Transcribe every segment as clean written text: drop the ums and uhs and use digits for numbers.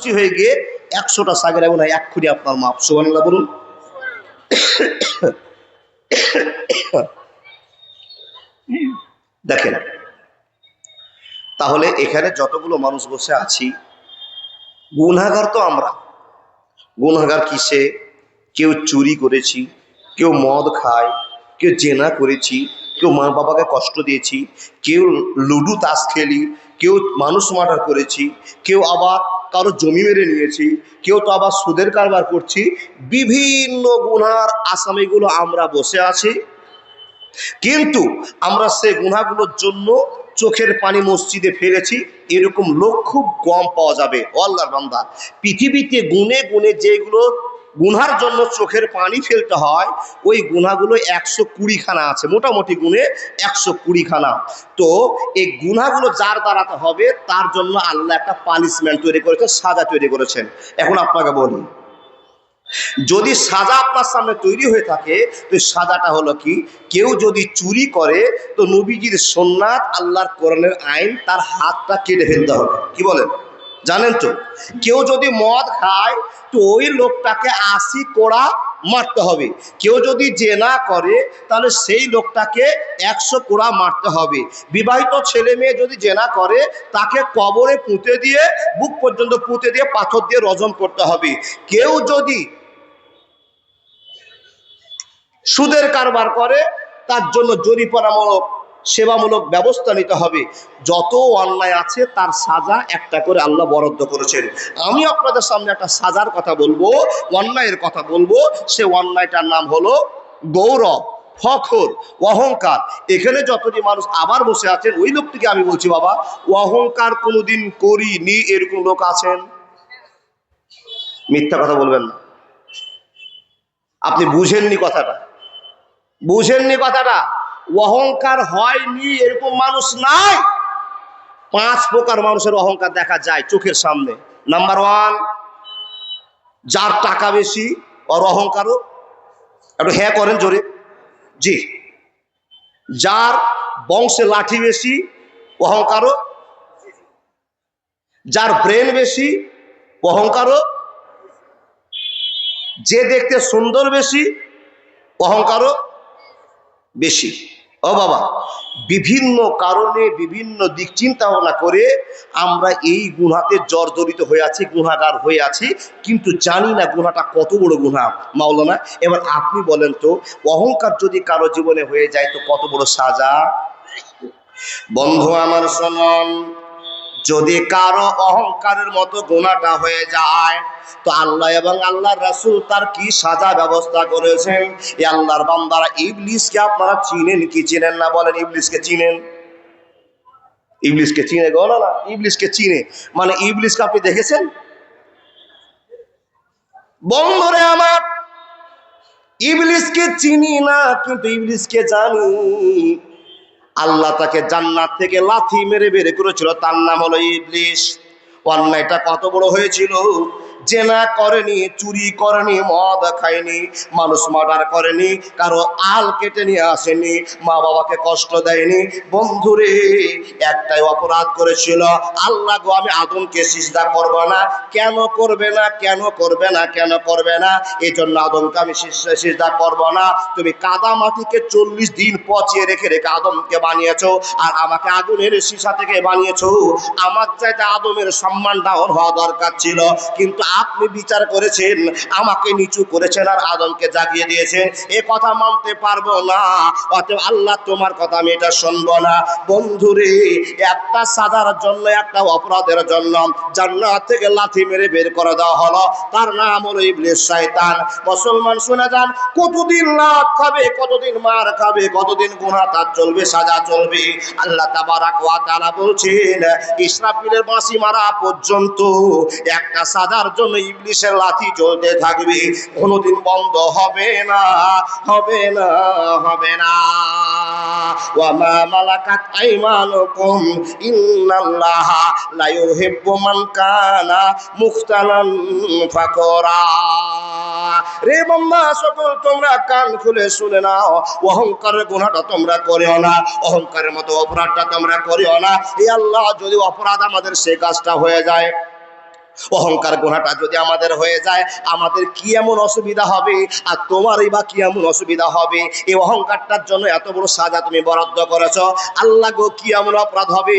খুশি হয়ে গিয়ে 100টা সাগেরা গুনাহ এক্ষুনি আপনার মাপ। সুবহানাল্লাহ বলুন। দেখেন, তাহলে এখানে যতগুলো মানুষ বসে আছি, গুনাহগার তো আমরা। গুনাহগার কিসে? কেউ চুরি করেছি, কেউ মদ খায়, কেউ জেনা করেছি, কেউ মা বাবাকে কষ্ট দিয়েছি, কেউ লুডু তাস খেলি, কেউ মানুষ মার্ডার করেছি, কেউ আবার কারো জমি মেরে নিয়েছি, কেউ তো আবার সুদের কারবার করছি। বিভিন্ন গুনার আসামিগুলো আমরা বসে আছি, কিন্তু আমরা সে গুনাহগুলোর জন্য চোখের পানি মসজিদে ফেলেছি এরকম লোক খুব কম পাওয়া যাবে। ও আল্লাহর বান্দা, পৃথিবীতে গুনে গুনে যেগুলো গুনার জন্য চোখের পানি ফেলতে হয় ওই গুনাহগুলো 120খানা আছে, মোটামুটি গুনে 120খানা। তো এই গুনাহগুলো যার দ্বারাতে হবে তার জন্য আল্লাহ একটা পানিশমেন্ট তৈরি করেছেন, সাজা তৈরি করেছেন। এখন আপনাকে বলি, যদি সাজা আপনার সামনে তৈরি হয়ে থাকে তো সাজাটা হলো কি? কেউ যদি চুরি করে তো নবীজির সুন্নাত আল্লাহর কোরআনের আইন, তার হাতটা কেটে ফেলতে হবে। কি বলেন? জানেন তো? কেউ যদি মদ খায় তো ওই লোকটাকে 80 কোড়া মারতে হবে। কেউ যদি জেনা করে তাহলে সেই লোকটাকে 100 কোড়া মারতে হবে। বিবাহিত ছেলে মেয়ে যদি জেনা করে তাকে কবরে পুঁতে দিয়ে, বুক পর্যন্ত পুঁতে দিয়ে পাথর দিয়ে রজম করতে হবে। কেউ যদি সুদের কারবার করে তার জন্য জরিমানামূলক সেবামূলক ব্যবস্থা নিতে হবে। যত অন্যায় আছে তার সাজা একটা করে আল্লাহ বরাদ্দ করেছেন। আমি আপনাদের সামনে একটা সাজার কথা বলবো, অন্যায়ের কথা বলবো। সে অন্যায়টার নাম হলো গৌরব, ফখর, অহংকার। এখানে যতটি মানুষ আবার বসে আছেন ওই লোকটিকে আমি বলছি, বাবা অহংকার কোনোদিন করিনি এরকম লোক আছেন? মিথ্যা কথা বলবেন না। আপনি বুঝেননি কথাটা, বুঝেননি কথাটা। অহংকার হয়নি এরকম মানুষ নাই। 5 প্রকার মানুষের অহংকার দেখা যায় চোখের সামনে। নাম্বার 1, যার টাকা বেশি ওর অহংকারও। একটু হ্যাঁ করেন জোরে। জি। যার বংশে লাঠি বেশি অহংকারও। যার ব্রেন বেশি অহংকারও। যে দেখতে সুন্দর বেশি অহংকারও বেশি। ও বাবা, বিভিন্ন কারণে বিভিন্ন দিক চিন্তা ভাবনা করে আমরা এই গুনাহতে জর্জরিত হয়ে আছি, গুনাহগার হয়ে আছি, কিন্তু জানি না গুনাহটা কত বড় গুনাহ। মাওলানা, এবার আপনি বলেন তো, অহংকার যদি কারো জীবনে হয়ে যায় তো কত বড় সাজা। বন্ধু আমার শুনুন, যদি কারো অহংকারের মতো গুনাহটা হয়ে যায় তো আল্লাহ এবং আল্লাহর রাসূল তার কি সাজা ব্যবস্থা করেছেন। এই আল্লাহর বান্দারা, ইবলিসকে আপনারা চিনেন কি চিনেন না বলেন? ইবলিসকে চিনেন? ইবলিসকে চিনে গো? না, ইবলিসকে চিনে মানে ইবলিসকে আপনি দেখেছেন? বন্ধুরে আমার, ইবলিসকে চিনি না কিন্তু ইবলিসকে জানি। আল্লাহ তাকে জান্নাত থেকে লাথি মেরে বের করেছিল, তার নাম হলো ইবলিস। অন্যায়টা কত বড় হয়েছিল! জেনা করেনি, চুরি করেনি, মদ খায়নি, মানুষ মার্ডার করেনি, কারো আল কেটে নিয়ে আসেনি, মা বাবাকে কষ্ট দেয়নি। বন্ধুরে, একটাই অপরাধ করেছিল, আল্লাহ গো আমি আদমকে সিজদা করব না। কেন করবে না? কেন করবে না? কেন করবে না? এই জন্য আদমকে আমি সিজদা করব না। তুমি কাদা মাটিকে 40 দিন পচিয়ে রেখে রেখে আদমকে বানিয়েছো, আর আমাকে আগুনের সীসা থেকে বানিয়েছো। আমার চাইতে আদমের সম্মান ডাউন হওয়া দরকার ছিল, কিন্তু আপনি বিচার করেছেন, আমাকে নিচু করেছেন আর আদমকে জাগিয়ে দিয়েছেন। এ কথা মানতে পারবো না, অতএব আল্লাহ তোমার কথা আমি এটা শুনবো না। বন্ধুরে, একটা সাজার জন্য, একটা অপরাধের জন্য জান্নাত থেকে লাথি মেরে বের করে দেওয়া হলো, তার নাম হলো ইবলিস, শয়তান। মুসলমান শুনে যান, কতদিন লাত খাবে, কতদিন মার খাবে, কতদিন গুনাহ তার চলবে, সাজা চলবে। আল্লাহ তাবারাক ওয়া তাআলা বলছেন, ইসরাফিলের বাঁশি মারা পর্যন্ত একটা সাজার জন্য ইবলিসের লাথি চলতে থাকবে, কোনোদিন বন্ধ হবে না, হবে না, হবে না। ওয়া মা মালাকাত আইমানুকুম ইন্নাল্লাহা লা ইউহিব্বু মান কানা মুখতালান ফাকুরা। রে বান্দা সকল, তোমরা কান খুলে শুনে নাও, অহংকারের গুনাহটা তোমরা করিও না, অহংকারের মতো অপরাধটা তোমরা করিও না। এই আল্লাহ যদি অপরাধ আমাদের সে কাজটা হয়ে যায়, অহংকার গুনাহটা যদি আমাদের হয়ে যায়, আমাদের কি এমন অসুবিধা হবে, আর তোমারই বা কি এমন অসুবিধা হবে? এই অহংকারটার জন্য এত বড় সাজা তুমি বরাদ্দ করেছো, আল্লাহ গো কি এমন অপরাধ হবে?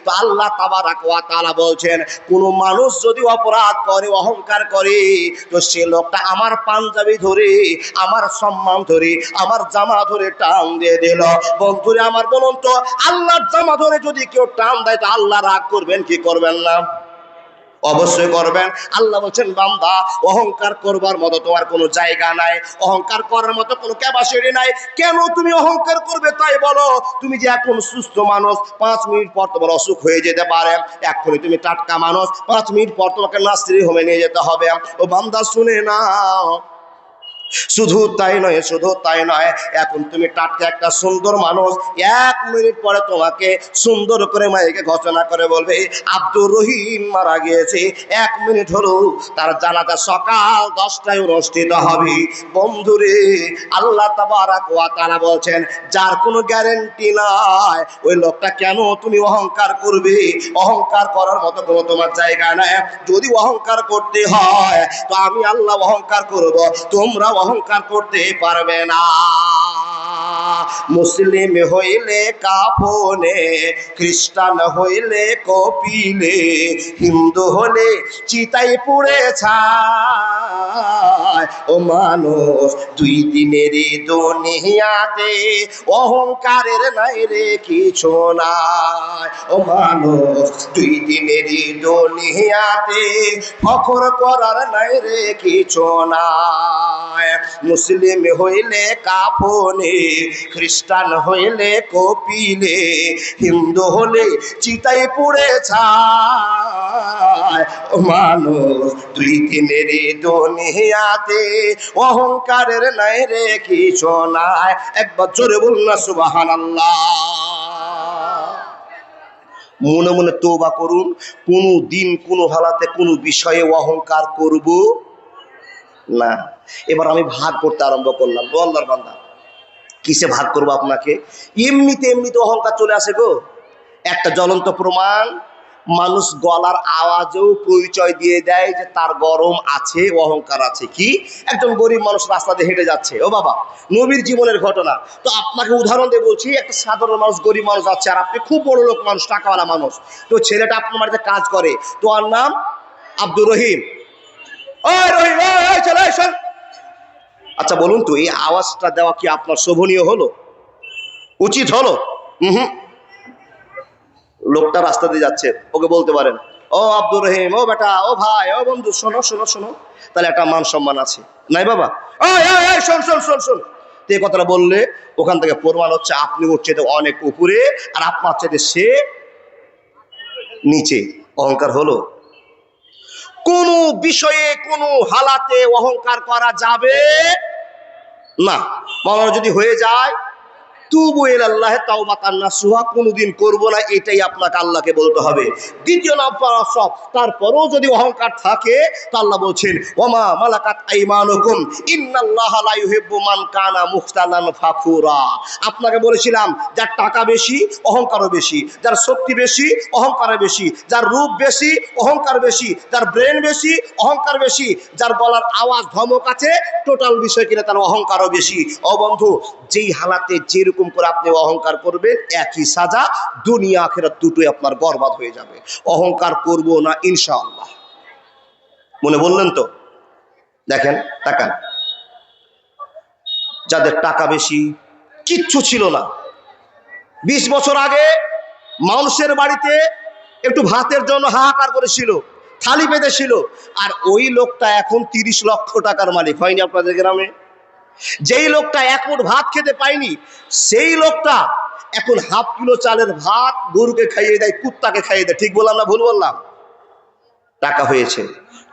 তো আল্লাহ তাবারাক ওয়া তাআলা বলছেন, কোন মানুষ যদি অপরাধ করে, অহংকার করে, তো সে লোকটা আমার পাঞ্জাবি ধরে, আমার সম্মান ধরে, আমার জামা ধরে টান দিয়ে দিল। বন্ধুরে আমার, বলুন তো, আল্লাহর জামা ধরে যদি কেউ টান দেয়, তো আল্লাহ রাগ করবেন কি করবেন না? অবশ্যই করবেন। আল্লাহ বলছেন, বান্দা, অহংকার করবার মতো তোমার কোনো জায়গা নাই, অহংকার করার মতো কোনো ক্যাপাসিটি নাই। কেন তুমি অহংকার করবে তাই বলো? তুমি যে এখন সুস্থ মানুষ, 5 মিনিট পর তোমার অসুখ হয়ে যেতে পারে। এখনই তুমি টাটকা মানুষ, 5 মিনিট পর তোমাকে নার্সিং হোমে নিয়ে যেতে হবে। ও বান্দা, শুনে নাও, শুধু তাই নয়, শুধু তাই নয়, এখন তুমি টাটকা একটা সুন্দর মানুষ, 1 মিনিট পরে তোমাকে সুন্দর করে মাইকে ঘোষণা করে বলবে, আব্দুর রহিম মারা গিয়েছে। 1 মিনিট হলো, তার জানাজা সকাল 10টায় অনুষ্ঠিত হবে। বন্ধুরে, আল্লাহ তাবারাক ওয়া তাআলা বলছেন, যার কোনো গ্যারান্টি নাই, ওই লোকটা কেন তুমি অহংকার করবে? অহংকার করার মতো কোনো তোমার জায়গা নাই। যদি অহংকার করতে হয়, তো আমি আল্লাহ অহংকার করব, তোমরা অহংকার করতে পারবে না। মুসলিম হইলে কাফনে, খ্রিস্টান হইলে কপিলে, হিন্দু হলে চিতাই পুড়ে ছাই। ও মানুষ, 2 দিনের দুনিয়াতে অহংকারের নাই রে কিছু নাই। ও মানুষ, 2 দিনের দুনিয়াতে ফখর করার নাই রে কিছু নাই। মুসলিম হইলে কাফনে, খ্রিস্টান হইলে কপিলে, হিন্দু হলে চিতাই পুড়ে ছাই। ও মানুষ, 2 দিনের দুনিয়াতে অহংকারের নাই রে কিছু নাই। একবার জোরে বলুন না সুবহানাল্লাহ। মনে মনে তওবা করুন, কোনো দিন কোনো হালাতে কোনো বিষয়ে অহংকার করব না। এবার আমি ভাগ করতে আরম্ভ করলাম। তো আল্লাহর বান্দা, কিসে ভাগ করবো আপনাকে? এমনিতে অহংকার চলে আসে গো। একটা জ্বলন্ত প্রমাণ, মানুষ গলার আওয়াজেও পরিচয় দিয়ে দেয় যে তার গরম আছে, অহংকার আছে। কি? একজন গরিব মানুষ রাস্তা দিয়ে হেঁটে যাচ্ছে, ও বাবা, নবীর জীবনের ঘটনা। তো আপনাকে উদাহরণ দিয়ে বলছি, একটা সাধারণ মানুষ, গরিব মানুষ যাচ্ছে, আর আপনি খুব বড় লোক মানুষ, টাকাওয়ালা মানুষ। তো ছেলেটা আপনার বাড়িতে কাজ করে, তো ওর নাম আব্দুর রহিম। ওই রহিম, ওই চলে শোন। আচ্ছা বলুন তো, এই আওয়াজটা দেওয়া কি আপনার শোভনীয় হলো? উচিত হলো? হুম। লোকটা রাস্তা দিয়ে যাচ্ছে, ওকে বলতে পারেন, ও আব্দুর রহিম, ও বেটা, ও ভাই, ও বন্ধু, শোনো শোনো শোনো। তাহলে একটা মান সম্মান আছে, নাই বাবা? শোন শোন শোন শোন। তো এই কথাটা বললে ওখান থেকে প্রমাণ হচ্ছে আপনি ওর চেয়ে অনেক উপরে, আর আপনার চেয়ে সে নিচে। অহংকার হলো? কোনো বিষয়ে কোনো হালাতে অহংকার করা যাবে না। মাওলানা যদি হয়ে যায়, তুবু ইলাল্লাহি তাওবাতান নাসুহা, কোনোদিন করবো না, এটাই আপনাকে আল্লাহকে বলতে হবে। দ্বিতীয় নাম্বার, সব তারপরেও যদি অহংকার থাকে, তো আল্লাহ বলছেন, ওমা মালাকাত আইমানুকুম ইন্নাল্লাহা লা ইউহিব্বু মান কানা মুখতালান ফাখুরা। আপনাকে বলেছিলাম, যার টাকা বেশি অহংকারও বেশি, যার শক্তি বেশি অহংকারও বেশি, যার রূপ বেশি অহংকার বেশি, যার ব্রেন বেশি অহংকার বেশি, যার গলার আওয়াজ ধমক আছে, টোটাল বিষয় কিনা তার অহংকারও বেশি। ও বন্ধু, যেই হালাতে যেরকম করে আপনি অহংকার করবেন, একই সাজা, দুনিয়া আখিরাত দুটোই আপনার বরবাদ হয়ে যাবে। অহংকার করব না ইনশাআল্লাহ। মনে বললেন তো? দেখেন, তাকান, যাদের টাকা বেশি, কিচ্ছু ছিল না, 20 বছর আগে মানুষের বাড়িতে একটু ভাতের জন্য হাহাকার করেছিল, থালি পেতেছিল, আর ওই লোকটা এখন 30 লক্ষ টাকার মালিক। হয়নি আপনাদের গ্রামে? যেই লোকটা 1 মুঠ ভাত খেতে পায়নি, সেই লোকটা এখন ½ কিলো চালের ভাত গরুকে খাইয়ে দেয়, কুত্তাকে খাইয়ে দেয়। ঠিক বললাম না ভুল বললাম? টাকা হয়েছে,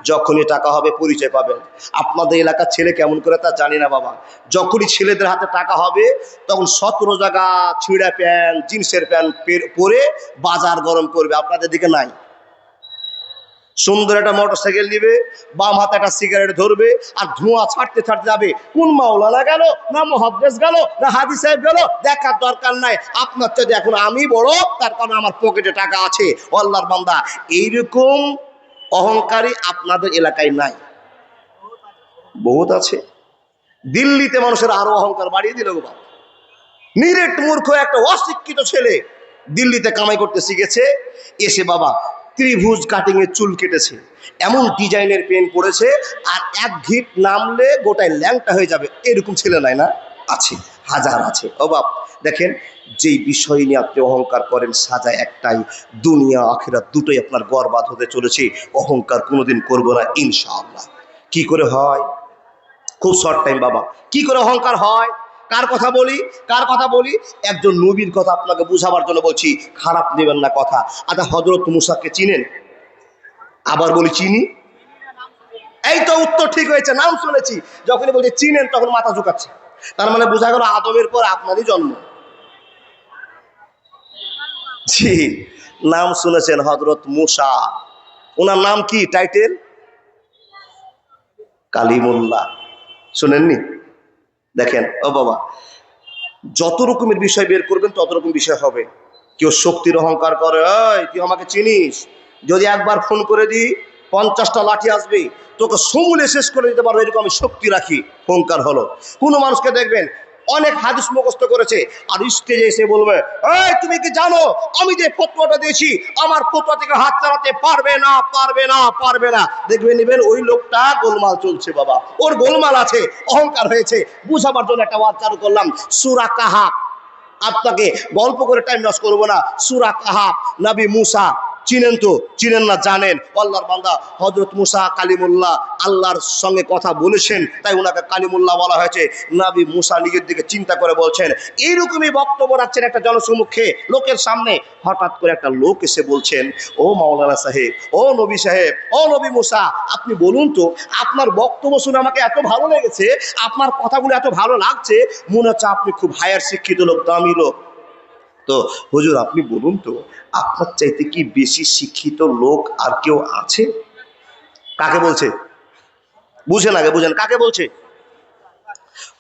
যখনই টাকা হবে পরিচয় পাবেন। আপনাদের এলাকার ছেলে কেমন করে তা জানি না বাবা, যখনই ছেলেদের হাতে টাকা হবে, তখন 17 জায়গা ছিঁড়া প্যান্ট, জিন্সের প্যান্ট পরে বাজার গরম করবে। আপনাদের দিকে নাই? সুন্দর একটা মোটরসাইকেল নিবে, বাম হাতে একটা সিগারেট ধরবে, আর ধোঁয়া ছাড়তে ছাড়তে যাবে। কোন মাওলানা গেল, না মুহাদ্দিস গেল, না হাদি সাহেব গেল, দেখার দরকার নাই। আপনার চাইতে এখন আমি বড়, তার কারণে আমার পকেটে টাকা আছে। ও আল্লাহর বান্দা, এইরকম অহংকারী আপনাদের এলাকায় নাই, বহুত আছে। দিল্লিতে মানুষের আরো অহংকার বাড়িয়ে দিল গো বাবা। নিরেট মূর্খ একটা অশিক্ষিত ছেলে দিল্লিতে কামাই করতে শিখেছে, এসে বাবা ত্রিভুজ কাটিং এর চুল কেটেছে, এমন ডিজাইনের পেন পড়েছে, আর এক ঘিট নামলে গোটায় ল্যাংটা হয়ে যাবে, এরকম ছেলে নাই না? আছে, হাজার আছে। ও বাপ, দেখেন যেই বিষয় নিয়ে আপনি অহংকার করেন সাজা একটাই, দুনিয়া আখিরাত দুটোই আপনার বরবাদ হতে চলেছে। অহংকার কোনোদিন করবো না ইনশাআল্লাহ। কি করে হয়? খুব শর্ট টাইম বাবা। কি করে অহংকার হয়? কার কথা বলি? কার কথা বলি? একজন নবীর কথা আপনাকে বুঝাবার জন্য বলছি, খারাপ নেবেন না কথা। আচ্ছা, হযরত মুসাকে চিনেন? আবার বলি, চিনি। এই তো উত্তর ঠিক হয়েছে, নাম শুনেছি। যখনই বলছি চিনেন তখন মাথা ঝুঁকাচ্ছে, তার মানে বোঝা গেল আদমের পর আপনারই জন্ম। জি, নাম শুনেছেন হযরত মুসা। ওনার নাম কি? টাইটেল কালিমুল্লাহ। শুনেননি? দেখেন ও বাবা, যত রকমের বিষয় বের করবেন তত রকম বিষয় হবে। কেউ শক্তির অহংকার করে, এই তুই আমাকে চিনিস? যদি একবার ফোন করে দিই 50টা লাঠি আসবে, তোকে সমূলে শেষ করে দিতে পারবো, এরকম আমি শক্তি রাখি। অহংকার হলো। কোনো মানুষকে দেখবেন অনেক হাদিস মুখস্থ করেছে, আর স্টেজে এসে বলবে, এই তুমি কি জানো আমি যে ফতোয়াটা দিয়েছি, আমার ফতোয়া থেকে হাত চালাতে পারবে না, পারবে না, পারবে না। দেখবেন নিবেন ওই লোকটা গোলমাল চলছে বাবা, ওর গোলমাল আছে, অহংকার হয়েছে। বুঝাবার জন্য একটা ওয়াজ চালু করলাম, সূরা কাহাফ। আপনাকে গল্প করে টাইম নষ্ট করবো না। সূরা কাহাফ, নবী মুসা চিনেন তো? চিনেন না? জানেন আল্লাহর বান্দা হযরত মুসা কালিমুল্লাহ, আল্লাহর সঙ্গে কথা বলেছেন, তাই ওনাকে কালিমুল্লাহ বলা হয়েছে। নবী মুসা নিজের দিকে চিন্তা করে বলছেন, এইরকমই বক্তব্য রাখছেন একটা জনসম্মুখে, লোকের সামনে। হঠাৎ করে একটা লোক এসে বলছেন, ও মাওলানা সাহেব, ও নবী সাহেব, ও নবী মুসা, আপনি বলুন তো, আপনার বক্তব্য শুনে আমাকে এত ভালো লেগেছে, আপনার কথাগুলো এত ভালো লাগছে, মনে হচ্ছে আপনি খুব হায়ার শিক্ষিত লোক, দামি লোক। তো হুজুর আপনি বলুন তো, আপনার চাইতে কি বেশি শিক্ষিত লোক আর কেউ আছে? কাকে বলছে? বুঝেন, আগে বুঝেন কাকে বলছে।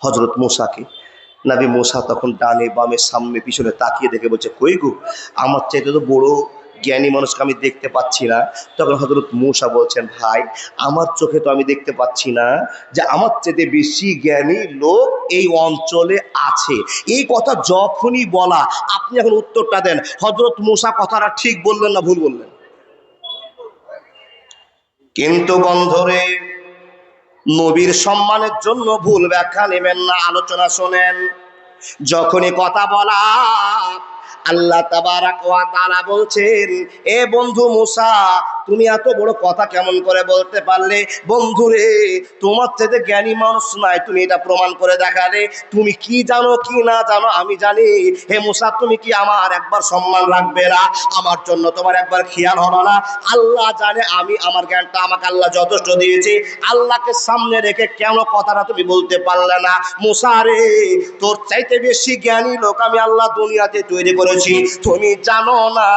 হযরত মুসাকে। নবী মুসা তখন ডানে বামে সামনে পিছনে তাকিয়ে দেখে বলছে, কই গো, আমার চাইতে তো বড় জ্ঞানী মানুষকে আমি দেখতে পাচ্ছি না। তখন হযরত মুসা বলছেন, ভাই আমার চোখে তো আমি দেখতে পাচ্ছি না যে আমার চাইতে বেশি জ্ঞানী লোক এই অঞ্চলে আছে। এই কথা যখনই বলা, আপনি এখন উত্তরটা দেন, হযরত মুসা কথাটা ঠিক বললেন না ভুল বললেন? কিন্তু বন্ধুরে, নবীর সম্মানের জন্য ভুল ব্যাখ্যা নেবেন না, আলোচনা শোনেন। যখনই কথা বলা, আল্লাহ তাবারাক ওয়া তাআলা বলছেন, এ বন্ধু মুসা, তুমি এত বড় কথা কেমন করে বলতে পারলে? বন্ধুরে, তোমার চাইতে জ্ঞানী মানুষ নাই, তুমি এটা প্রমাণ করে দেখালে। তুমি কি জানো কি না জানো আমি জানি। হে মুসা, তুমি কি আমার একবার সম্মান রাখবে না? আমার জন্য তোমার একবার খেয়াল হলো না? আল্লাহ জানে আমি আমার জ্ঞানটা আমাকে আল্লাহ যথেষ্ট দিয়েছে, আল্লাহকে সামনে রেখে কেন কথাটা তুমি বলতে পারলে না? মুসা রে, তোর চাইতে বেশি জ্ঞানী লোক আমি আল্লাহ দুনিয়াতে তৈরি করেছি, তুমি জানো না,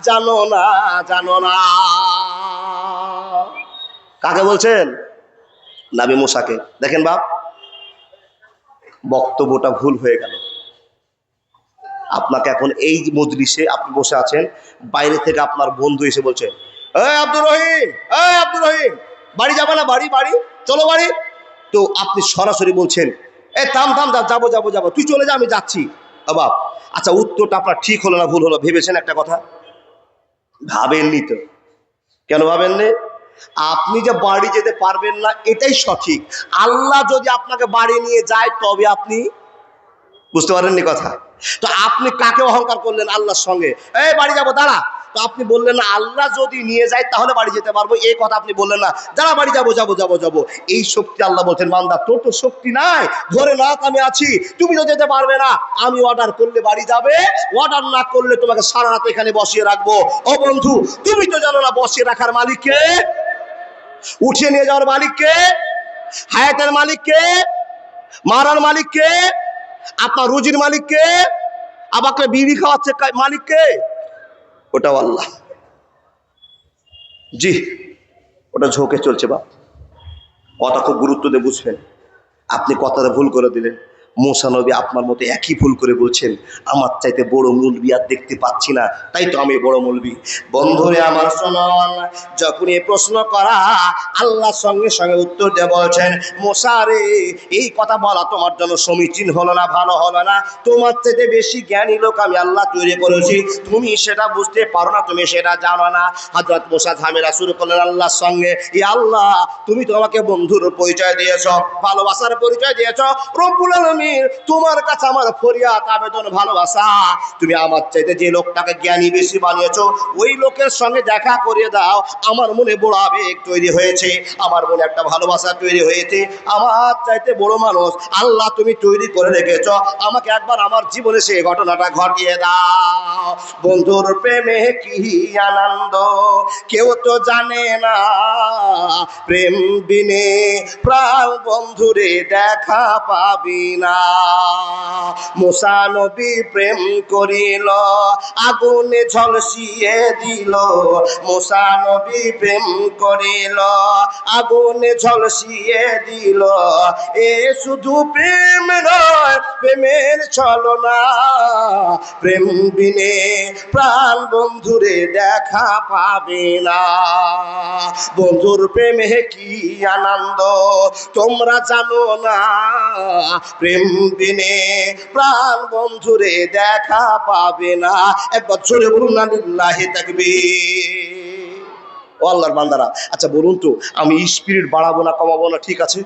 জানো না, জানো না। কাকে বলছেন? নবী মুসাকে। দেখেন বাপ, বক্তব্যটা ভুল হয়ে গেল। আপনাকে এখন এই মজলিসে আপনি বসে আছেন, বাইরে থেকে আপনার বন্ধু এসে বলছে, এই আব্দুর রহিম, এই আব্দুর রহিম, বাড়ি যাবে না? বাড়ি, বাড়ি চলো বাড়ি। তো আপনি সরাসরি বলছেন, এ থাম থাম, যাবো যাবো যাবো, তুই চলে যা, আমি যাচ্ছি। বাবা, আচ্ছা উত্তরটা আপনার ঠিক হলো না ভুল হলো ভেবেছেন একটা কথা? ভাবেননি তো। কেন ভাবেননি? আপনি যে বাড়ি যেতে পারবেন না এটাই সঠিক। আল্লাহ যদি আপনাকে বাড়ি নিয়ে যায় তবে আপনি বুঝতে পারেননি কথা। তো আপনি কাকে অহংকার করলেন? আল্লাহর সঙ্গে। এই বাড়ি যাবো, দাঁড়া। তো আপনি বললেন না আল্লাহ যদি নিয়ে যায় তাহলে বাড়ি যেতে পারবো, এই কথা আপনি বললেন না, দাঁড়া বাড়ি যাবো যাবো যাবো যাবো। এই শক্তি আল্লাহ বলছেন, বান্দা তোর তো শক্তি নাই, ধরে না আমি আছি, তুমি তো যেতে পারবে না। আমি অর্ডার করলে বাড়ি যাবে, অর্ডার না করলে তোমাকে সারা রাত এখানে বসিয়ে রাখবো। ও বন্ধু, তুমি তো জানো না বসিয়ে রাখার মালিককে, উঠিয়ে নিয়ে যাওয়ার মালিককে, হায়াতের মালিককে, মারার মালিককে, আপনার রুজির মালিককে, আমাকে বিড়ি খাওয়াচ্ছে মালিককে, ওটাও আল্লাহ। জি, ওটা ঝোঁকে চলছে বাপ। কথা খুব গুরুত্ব দিয়ে বুঝবেন। আপনি কথাটা ভুল করে দিলেন। মুসা নবী আপনার মতো একই ভুল করে বলছেন, আমার চাইতে বড় মৌলবি আর দেখতে পাচ্ছি না, তাই তো আমি বড় মৌলবি। বন্ধুরে আমার শুনুন, যখন এই প্রশ্ন করা, আল্লাহর সঙ্গে সঙ্গে উত্তর দিয়ে বলছেন, মুসা রে, এই কথা বলা তোমার জন্য সমীচীন হলো না, ভালো হলো না। তোমার চাইতে বেশি জ্ঞানী লোক আমি আল্লাহ তৈরি করেছি, তুমি সেটা বুঝতে পারো না, তুমি সেটা জানো না। হযরত মুসা ঝামেলা শুরু করলেন আল্লাহর সঙ্গে। ই আল্লাহ, তুমি তো আমাকে বন্ধুর পরিচয় দিয়েছো, ভালোবাসার পরিচয় দিয়েছো। রব্বুল আলামিন, তোমার কাছে আমার ফরিয়াদ আবেদন ভালোবাসা, তুমি আমার চাইতে যে লোকটাকে জ্ঞানী বেশি বানিয়েছো, ওই লোকের সঙ্গে দেখা করিয়ে দাও। আমার মনে বড় আবেগ তৈরি হয়েছে, আমার মনে একটা ভালোবাসা তৈরি হয়েছে। আমার চাইতে বড় মানুষ আল্লাহ তুমি তৈরি করে রেখেছো, আমাকে একবার আমার জীবনে সেই ঘটনাটা ঘটিয়ে দাও। বন্ধুর প্রেমে কি আনন্দ কেউ তো জানে না, প্রেম বিনে প্রাণ বন্ধুরে দেখা পাবি না। মুসা নবী প্রেম করিল, আগুনে ঝলসিয়ে দিল। মুসা নবী প্রেম করিল, আগুনে ঝলসিয়ে দিল। এ শুধু প্রেম নয়, প্রেমের ছলনা, প্রেম বিনে প্রাণ বন্ধুরে দেখা পাবে না। বন্ধুর প্রেমে কি আনন্দ তোমরা জানো না, প্রেম বিনে প্রাণ বন্ধুরে দেখা পাবে না। একবার জোরে বলুন না লিল্লাহি তাকবীর। ও আল্লাহর বান্দারা, আচ্ছা বলুন তো, আমি স্পিরিট বাড়াবো না কমাবো না, ঠিক আছে?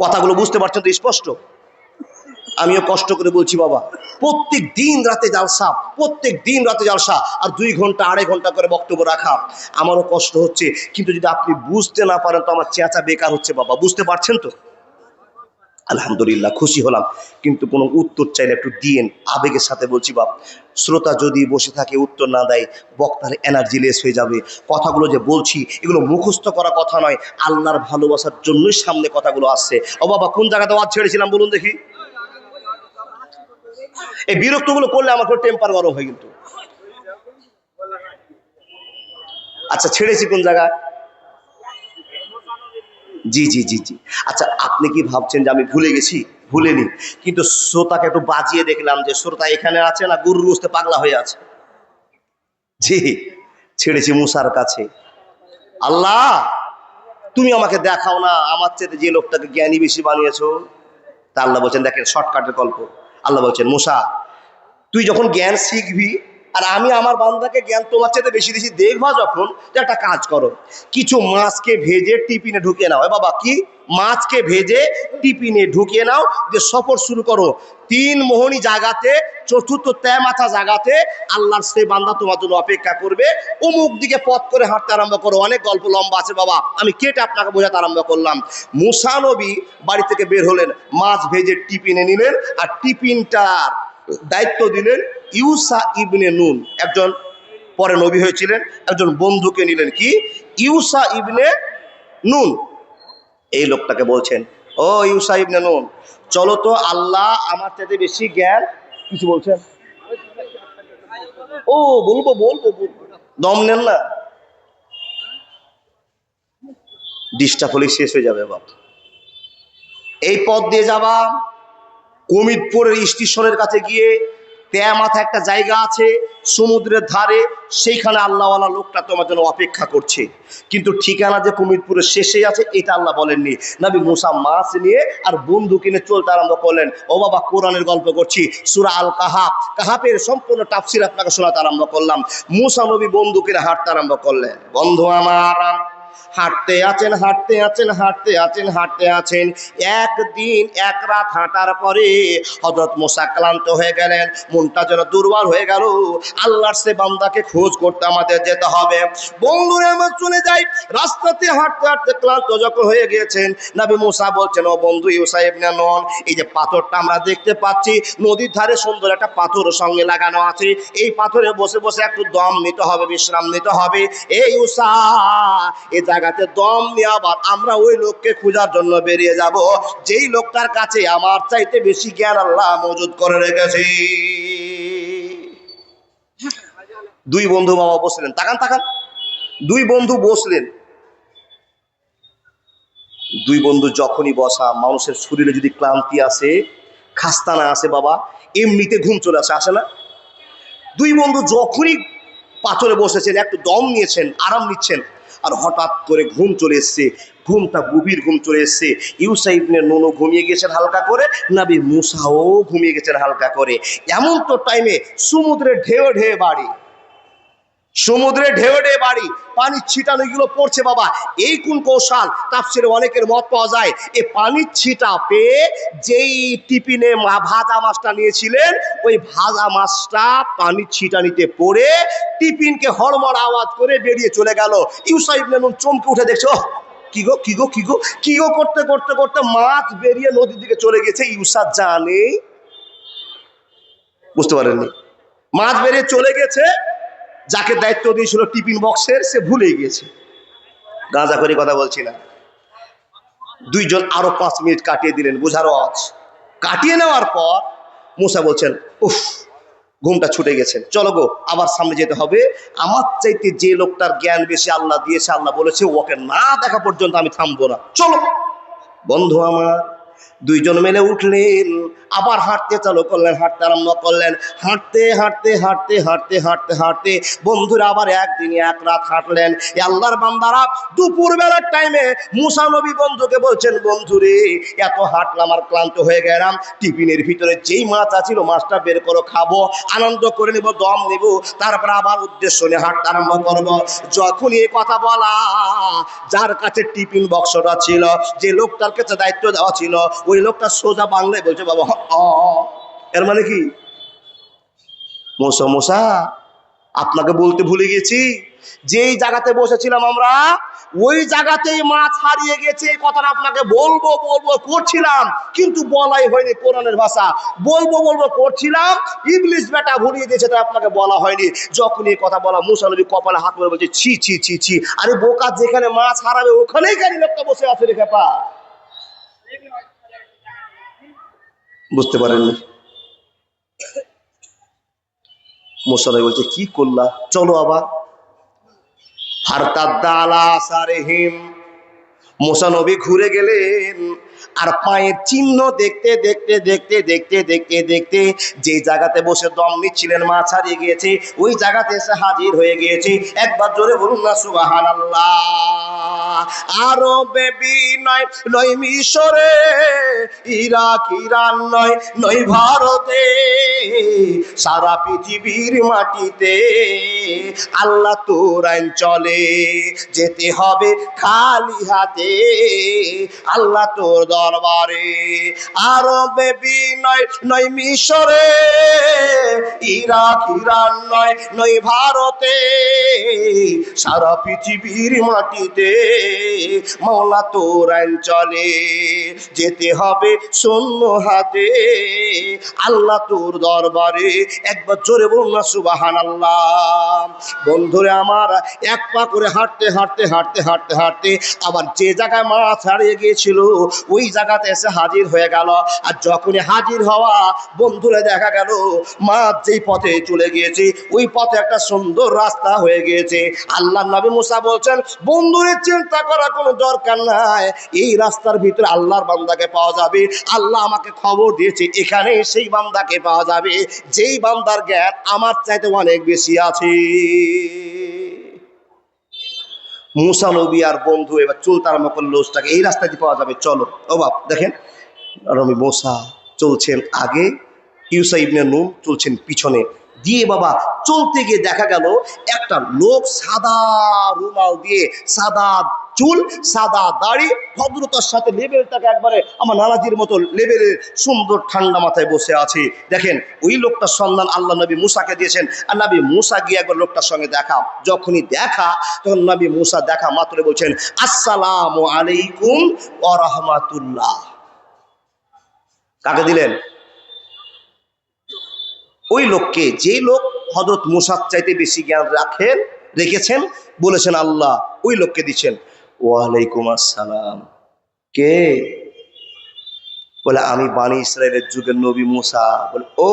কথাগুলো বুঝতে পারছেন তো স্পষ্ট? আমিও কষ্ট করে বলছি বাবা, প্রত্যেক দিন রাতে জালসা, প্রত্যেক দিন রাতে জালসা, আর 2 ঘন্টা 2.5 ঘন্টা করে বক্তব্য রাখা। আমারও কষ্ট হচ্ছে, কিন্তু যদি আপনি বুঝতে না পারেন তো আমার চেঁচা বেকার হচ্ছে বাবা। বুঝতে পারছেন তো? আলহামদুলিল্লাহ, খুশি হলাম। কিন্তু কোনো উত্তর চাইলে একটু দিয়েন, আবেগের সাথে বলছি বাপ। শ্রোতা যদি বসে থাকে উত্তর না দেয়, বক্তার এনার্জি লেস হয়ে যাবে। কথাগুলো যে বলছি এগুলো মুখস্থ করা কথা নয়, আল্লাহর ভালোবাসার জন্যই সামনে কথাগুলো আসছে। ও বাবা, কোন জায়গাতে ওয়াজ ছেড়েছিলাম বলুন দেখি? এই বিরক্তগুলো করলে আমার টেম্পার গরম হয় কিন্তু। আচ্ছা, ছেড়েছি কোন জায়গায়? জি জি জি জি। আচ্ছা, আপনি কি ভাবছেন যে আমি ভুলে গেছি? ভুলেনি, কিন্তু শ্রোতাকে একটু বাজিয়ে দেখলাম যে শ্রোতা এখানে আছে না গরুর গোশতে পাগলা হয়ে আছে। জি, ছেড়েছি মুসার কাছে। আল্লাহ, তুমি আমাকে দেখাও না আমার চেয়ে যে লোকটাকে জ্ঞানী বেশি বানিয়েছো। তা আল্লাহ বলছেন, দেখেন শর্টকাটের গল্প। আল্লাহ বলছেন, মুসা, তুই যখন জ্ঞান শিখবি, আর আমি আমার বান্দাকে জ্ঞান তোমার চাইতে বেশি বেশি দেখবা যখন, তো একটা কাজ করো, কিছু মাছকে ভেজে টিফিনে ঢুকিয়ে নাও। বাবা, কি? মাছকে ভেজে টিফিনে ঢুকিয়ে নাও, যে সফর শুরু করো 3 মোহনী জায়গাতে, 4র্থ তেমাথা জায়গাতে আল্লাহর সেই বান্দা তোমার জন্য অপেক্ষা করবে। অমুক দিকে পথ করে হাঁটতে আরম্ভ করো। অনেক গল্প লম্বা আছে বাবা, আমি কেটে আপনাকে বোঝাতে আরম্ভ করলাম। মুসা নবী বাড়ি থেকে বের হলেন, মাছ ভেজে টিফিনে নিলেন, আর টিফিনটার দায়িত্ব দিলেন ইউসা ইবনে নুন, একজন পরে নবী হয়েছিলেন, একজন বন্ধুকে নিলেন। কি? ইউসা ইবনে নুন। এই লোকটাকে বলছেন, ও ইউসা ইবনে নুন, চলো তো, আল্লাহ আমার চাইতে বেশি জ্ঞান। কিছু বলছেন? ও, বলবো বলবো বলবো, দম নেন না, ডিস্টার্ব হলে শেষ হয়ে যাবে বাবা। এই পথ দিয়ে যাবা, কমিতপুরের স্টেশনের কাছে গিয়ে তেয়ামাথা একটা জায়গা আছে সমুদ্রের ধারে, সেইখানে আল্লাহওয়ালা লোকটা তোমার জন্য অপেক্ষা করছে। কিন্তু ঠিকানা যে কমিতপুরের শেষে আছে এটা আল্লাহ বলেননি। নবী মুসা মাছ নিয়ে আর বন্ধু কিনে চলতে আরম্ভ করলেন। ও বাবা, কোরআনের গল্প করছি, সূরা আল কাহাফ, কাহাফের সম্পূর্ণ তাফসীর আপনাকে শোনাতে আরম্ভ করলাম। মুসা নবী বন্ধু কিনে হাঁটতে আরম্ভ করলেন। বন্ধু আমার, হাঁটতে আছেন হাঁটতে আছেন হাঁটতে আছেন হাঁটতে আছেন, একদিন এক রাত হাঁটার পরে হযরত মুসা ক্লান্ত হয়ে গেলেন, মনটা যেন দুর্বল হয়ে গেল। আল্লাহর সে বান্দাকে খোঁজ করতে আমাদের যেতে হবে। বন্ধুরা আমার, চলে যাই। রাস্তাতে হাঁটতে হাঁটতে ক্লান্ত যখন হয়ে গিয়েছেন, নবী মুসা বলছেন, ও বন্ধু ইউসা ইবনে নুন, এই যে পাথরটা আমরা দেখতে পাচ্ছি, নদীর ধারে সুন্দর একটা পাথর সঙ্গে লাগানো আছে, এই পাথরে বসে বসে একটু দম নিতে হবে, বিশ্রাম নিতে হবে। এই ইউসা, এই জায়গাতে দম নিয়ে আবার আমরা ওই লোককে খোঁজার জন্য বেরিয়ে যাব, যেই লোকটার কাছে আমার চাইতে বেশি জ্ঞান আল্লাহ মজুদ করে রেখেছে। 2 বন্ধু বাবা বসলেন, তাকান তাকান, 2 বন্ধু বসলেন। দুই বন্ধু যখনই বসা, মানুষের শরীরে যদি ক্লান্তি আসে, খাস্তা না আসে বাবা, এমনিতে ঘুম চলে আসে, আসে না? দুই বন্ধু যখনই পাথরে বসেছেন, একটু দম নিয়েছেন, আরাম নিচ্ছেন, আর হঠাৎ করে ঘুম চলে এসছে। ঘুমটা গভীর ঘুম চলে এসছে। ইউসা ইবনে নুন ঘুমিয়ে গেছেন হালকা করে, নবী মুসাও ঘুমিয়ে গেছেন হালকা করে। এমন তো টাইমে সমুদ্রে ঢেউ ঢেউ বাড়ি, সমুদ্রে ঢেউ ঢেউ বাড়ি, পানির ছিটানো গুলো পড়ছে বাবা। এই কোন কৌশল, তাফসিরে অনেকের মত পাওয়া যায়। এই পানির ছিটা পেয়ে যেই টিফিনে ভাজা মাছটা নিয়েছিলেন, ওই ভাজা মাছটা পানির ছিটানিতে পড়ে টিফিনকে হড়মড় আওয়াজ করে বেরিয়ে চলে গেল। ইউসা ইবনে নুন চমকে উঠে দেখছে, ওহ কি গো কি গো কি গো কি গো করতে করতে করতে মাছ বেরিয়ে নদীর দিকে চলে গেছে। ইউসা জানে, বুঝতে পারেননি, মাছ বেরিয়ে চলে গেছে। যাকে দায়িত্ব দিয়েছিল টিফিন বক্সের, সে ভুলে গিয়েছে। গাঁজা করে কথা বলছি না। দুইজন আরো 5 মিনিট কাটিয়ে দিলেন, বোঝার আওয়াজ কাটিয়ে নেওয়ার পর মুসা বলছেন, উফ ঘুমটা ছুটে গেছে, চলো গো আবার সামনে যেতে হবে। আমার চাইতে যে লোকটার জ্ঞান বেশি আল্লাহ দিয়েছে, আল্লাহ বলেছে ওকে না দেখা পর্যন্ত আমি থামবো না, চলো। বন্ধু আমার, দুইজন মিলে উঠলেন, আবার হাঁটতে চালু করলেন, হাঁটতে আরম্ভ করলেন। হাঁটতে হাঁটতে হাঁটতে হাঁটতে হাঁটতে হাঁটতে বন্ধুরা আবার একদিন এক রাত হাঁটলেন। আল্লাহর বান্দারা দুপুর বেলার টাইমে মুসা নবী বন্ধুকে বলছেন, বন্ধুরে এত হাঁটলাম আর ক্লান্ত হয়ে গেলাম, টিফিনের ভিতরে যেই মাছ আছিল মাছটা বের করো, খাবো, আনন্দ করে নেব, দম নেব, তারপর আবার উদ্দেশ্য নিয়ে হাঁটতে আরম্ভ করবো। যখন এই কথা বলা, যার কাছে টিফিন বক্সটা ছিল, যে লোকটার কাছে দায়িত্ব দেওয়া ছিল, ওই লোকটা সোজা বাংলায় বলছে, বাবা এর মানে কি, মোসা মোসা আপনাকে বলতে ভুলে গেছি, যেই জায়গাতে বসেছিলাম আমরা, ওই জায়গাতেই মাছ হারিয়ে গেছে। এই কথাটা আপনাকে বলবো বলবো করছিলাম, কিন্তু বলাই হয়নি। কোরআনের ভাষা, বলবো বলবো করছিলাম, ইবলিস বেটা ভুলিয়ে দিয়েছে, তাই আপনাকে বলা হয়নি। যখন এই কথা বলা, মুসা নবী কপালে হাত মেরে বলছে, ছি ছি ছি ছি, আরে বোকা, যেখানে মাছ হারাবে ওখানেই কেন লোকটা বসে আছে রে খেপা। বুঝতে পারেননি? মুসা নবী বলছে, কি করলা, চলো আবার। ফারতাদ্দা আলা আসারিহিম, মুসা নবী ঘুরে গেলেন, আর পায়ের চিহ্ন দেখতে দেখতে দেখতে দেখতে দেখতে দেখতে যে জায়গাতে বসে দম নিচ্ছিলেন, মাছ হারিয়ে গিয়েছে, ওই জায়গাতে এসে হাজির হয়ে গিয়েছে। একবার জোরে বলুন না সুবহানাল্লাহ। আরবে নয়, নয় মিশরে, ইরাক ইরান নয়, নয় ভারতে, সারা পৃথিবীর মাটিতে আল্লাহ তোর আইন চলে, যেতে হবে খালি হাতে আল্লাহ তোর দরবারে। আরবে নয়, নয় মিশরে, ইরাক ইরান নয়, নয় ভারতে, সারা পৃথিবীর মাটিতে মাওলা তোর আইন চলে, যেতে হবে শূন্য হাতে আল্লাহ তোর দরবারে। একবার জোরে বলুন না সুবহানাল্লাহ। বন্ধুরে আমার, এক পা করে হাঁটতে হাঁটতে হাঁটতে হাঁটতে হাঁটতে আবার যে জায়গায় মাছ হারিয়ে গিয়েছিল, ওই জায়গাতে এসে হাজির হয়ে গেল। আর যখনই হাজির হওয়া, বন্ধুরে দেখা গেল মাছ যেই পথে চলে গিয়েছে, ওই পথে একটা সুন্দর রাস্তা হয়ে গিয়েছে। আল্লাহ নবী মুসা বলছেন, বন্ধুরে চিন্তা করার কোনো দরকার নাই, এই রাস্তার ভিতরে আল্লাহর বান্দাকে পাওয়া যাবে। আল্লাহ আমাকে খবর দিয়েছে, এখানে সেই বান্দাকে পাওয়া যাবে যেই বান্দার জ্ঞান আমার চাইতে অনেক বেশি আছে। মুসা নবী আর বন্ধু এবার চলতে আরম্ভ করলো, এই রাস্তা দিয়ে পাওয়া যাবে, চলো। ও বাপ, দেখেন নবী মুসা চলছেন আগে, ইউসা ইবনে নুন চলছেন পিছনে দিয়ে। বাবা চলতে গিয়ে দেখা গেল একটা লোক সাদা রুমাল দিয়ে, সাদা চুল, সাদা দাড়ি, ভদ্রতার সাথে লেবেলটাকে একবারে আমার নানাজির মতো লেবেলের সুন্দর ঠান্ডা মাথায় বসে আছে। দেখেন ওই লোকটার সন্ধান আল্লাহ নবী মুসাকে দিয়েছেন, আর নবী মুসা গিয়ে একবার লোকটার সঙ্গে দেখা। যখনই দেখা, তখন নবী মুসা দেখা মাত্র বলছেন, আসসালামু আলাইকুম ওয়া রাহমাতুল্লাহ। কাকে দিলেন? ওই লোককে, যে লোক হযরত মুসার চাইতে বেশি জ্ঞান রেখেছেন, বলেছেন আল্লাহ, ওই লোককে দিচ্ছেন। ওয়ালাইকুম আসসালাম। কে? বলে আমি বানি ইসরায়েলের যুগের নবী মুসা। বলে ও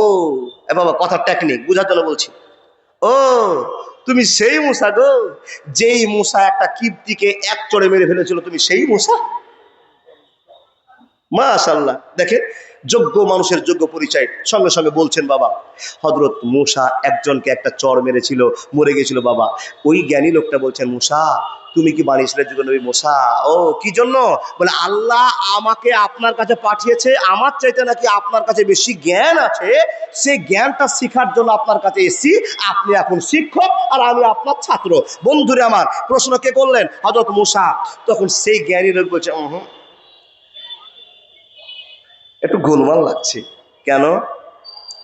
বাবা, কথা টেকনিক বুঝার জন্য বলছি। ও তুমি সেই মুসা গো, যেই মুসা একটা কিবতীকে এক চড়ে মেরে ফেলেছিল, তুমি সেই মুসা? মাশাআল্লাহ, দেখেন যোগ্য মানুষের যোগ্য পরিচয়। সঙ্গে সঙ্গে বলছেন বাবা হযরত মূসা একজনকে একটা চড় মেরেছিল, মরে গেছিল বাবা। ওই জ্ঞানী লোকটা বলছেন, মূসা তুমি কি বনী ইসরাইলের যুগে নবী? মূসা ও কি জন্য? বলে আল্লাহ আমাকে আপনার কাছে পাঠিয়েছে, আমার চাইতে নাকি আপনার কাছে বেশি জ্ঞান আছে, সেই জ্ঞানটা শেখার জন্য আপনার কাছে এসেছি। আপনি এখন শিক্ষক আর আমি আপনার ছাত্র। বন্ধুরে আমার, প্রশ্ন কে করলেন? হযরত মূসা। তখন সেই জ্ঞানী লোক বলছে একটু গোলমাল লাগছে। কেন?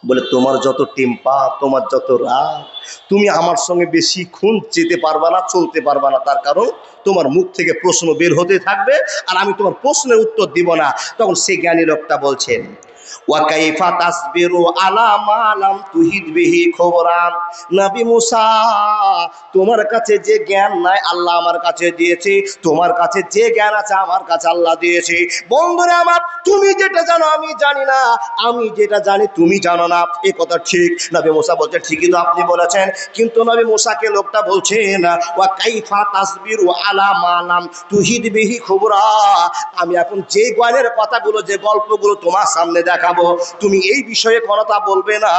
বলে তোমার যত টেম্পার, তোমার যত রাগ, তুমি আমার সঙ্গে বেশিক্ষণ যেতে পারবা না, চলতে পারবা না। তার কারণ তোমার মুখ থেকে প্রশ্ন বের হতে থাকবে আর আমি তোমার প্রশ্নের উত্তর দিব না। তখন সেই জ্ঞানী লোকটা বলছেন, ওয়াকাইফা তাসবিরু আলা মা লাম তুহিদ বিহি খবরান। নবী মূসা, তোমার কাছে যে জ্ঞান নাই আল্লাহ আমার কাছে দিয়েছে, তোমার কাছে যে জ্ঞান আছে আমার কাছে আল্লাহ দিয়েছে। বন্ধুরা আমার, তুমি যেটা জানো আমি জানি না, আমি যেটা জানি তুমি জানো না, এ কথা ঠিক। নবী মূসা বলছে ঠিকই তো আপনি বলেছেন, কিন্তু নবী মূসাকে লোকটা বলছেন ওয়াকাইফা তাসবিরু আলা মা লাম তুহিদ বিহি খবরা। আমি এখন যে জ্ঞানের কথাগুলো, যে গল্পগুলো তোমার সামনে দেখাবো, তুমি এই বিষয়ে কথা বলবে না।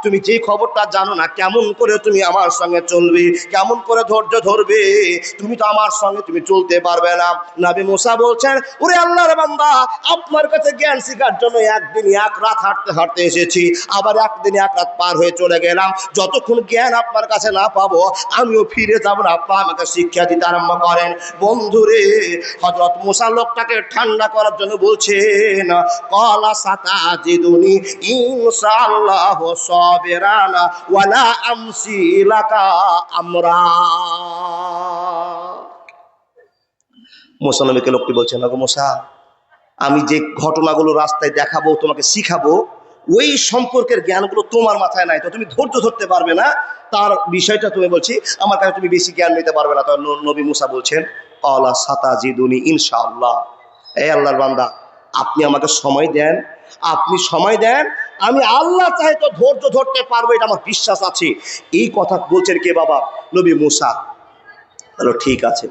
তুমি যে খবরটা জানো না, কেমন করে তুমি আমার সঙ্গে চলবে, কেমন করে ধৈর্য ধরবে, তুমি তো আমার সঙ্গে তুমি চলতে পারবে না। নবী মূসা বলছেন, ওরে আল্লাহর বান্দা, আপনার কাছে জ্ঞান শেখার জন্য একদিন এক রাত হাঁটতে হাঁটতে এসেছি, আবার একদিন এক রাত পার হয়ে চলে গেলাম। যতক্ষণ জ্ঞান আপনার কাছে না পাবো আমিও ফিরে যাবো না, আপনি আমাকে শিক্ষা দিতে আরম্ভ করেন। বন্ধুরে, হযরত মূসা লোকটাকে ঠান্ডা করার জন্য বলছেন, ক্বালা সাতাজিদুনি ইনশাআল্লাহু সাবিরানা ওয়ালা আমসি লাকা আমরা। মূসা নবীকে লোকটি বলছেন, গো মূসা, আমি যে ঘটনাগুলো রাস্তায় দেখাবো, তোমাকে শিখাবো, ওই সম্পর্কের জ্ঞানগুলো তোমার মাথায় নাই, তো তুমি ধৈর্য ধরতে পারবে না। তার বিষয়টা তুমি বলছি, আমার কাছে তুমি বেশি জ্ঞান নিতে পারবে না। তো নবী মূসা বলছেন, ক্বালা সাতাজিদুনি ইনশাআল্লাহ। এই আল্লাহর বান্দা, আপনি আমাকে সময় দেন, আপনি সময় দেন, আমি আল্লাহ চাই তো ধৈর্য ধরতে পারবো, এটা আমার বিশ্বাস আছে। এই কথা বলছেন কে বাবা? নবী মূসা। বলো ঠিক আছে।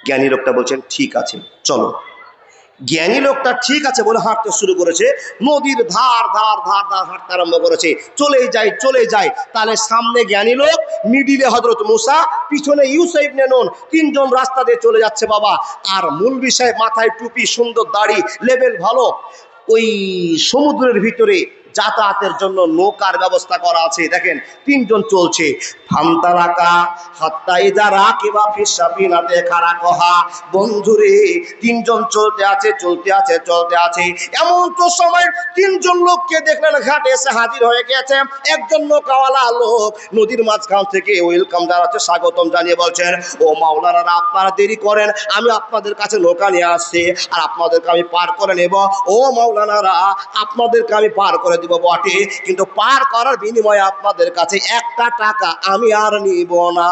জ্ঞানী লোকটা বলছেন ঠিক আছে চলো। জ্ঞানী লোকটা ঠিক আছে বলে হাঁটতে শুরু করেছে, নদীর ধার ধার ধার ধার হাঁটতে আরম্ভ করেছে। চলে যায় চলে যায়। তাহলে সামনে জ্ঞানী লোক, মিডিলে হযরত মূসা, পিছনে ইউসা ইবনে নুন, তিনজন রাস্তা দিয়ে চলে যাচ্ছে বাবা। আর মূল বিষয়, মাথায় টুপি, সুন্দর দাড়ি, লেভেল ভালো। ওই সমুদ্রের ভিতরে যাতায়াতের জন্য নৌকার ব্যবস্থা করা আছে। দেখেন তিনজন চলছে। ফান্তালাকা হাত্তা ইযা রাকিবা ফিস সাফিনাতে খারাকহা। বন্ধুরে, তিনজন চলতে আছে চলতে আছে চলতে আছে, এমন তো সময় তিনজন লোককে দেখলেন ঘাটে এসে হাজির হয়ে গেছে। একজন নৌকাওয়ালা লোক নদীর মাঝখান থেকে ওয়েলকাম জানাচ্ছে, স্বাগতম জানিয়ে বলছেন, ও মাওলানারা আপনারা দেরি করেন, আমি আপনাদের কাছে নৌকা নিয়ে আসছি আর আপনাদেরকে আমি পার করে নেব। ও মাওলানারা, আপনাদেরকে আমি পার করে দিব বটে, কিন্তু পার করার বিনিময়ে আপনাদের কাছে একটা টাকা আমি আর নিব না।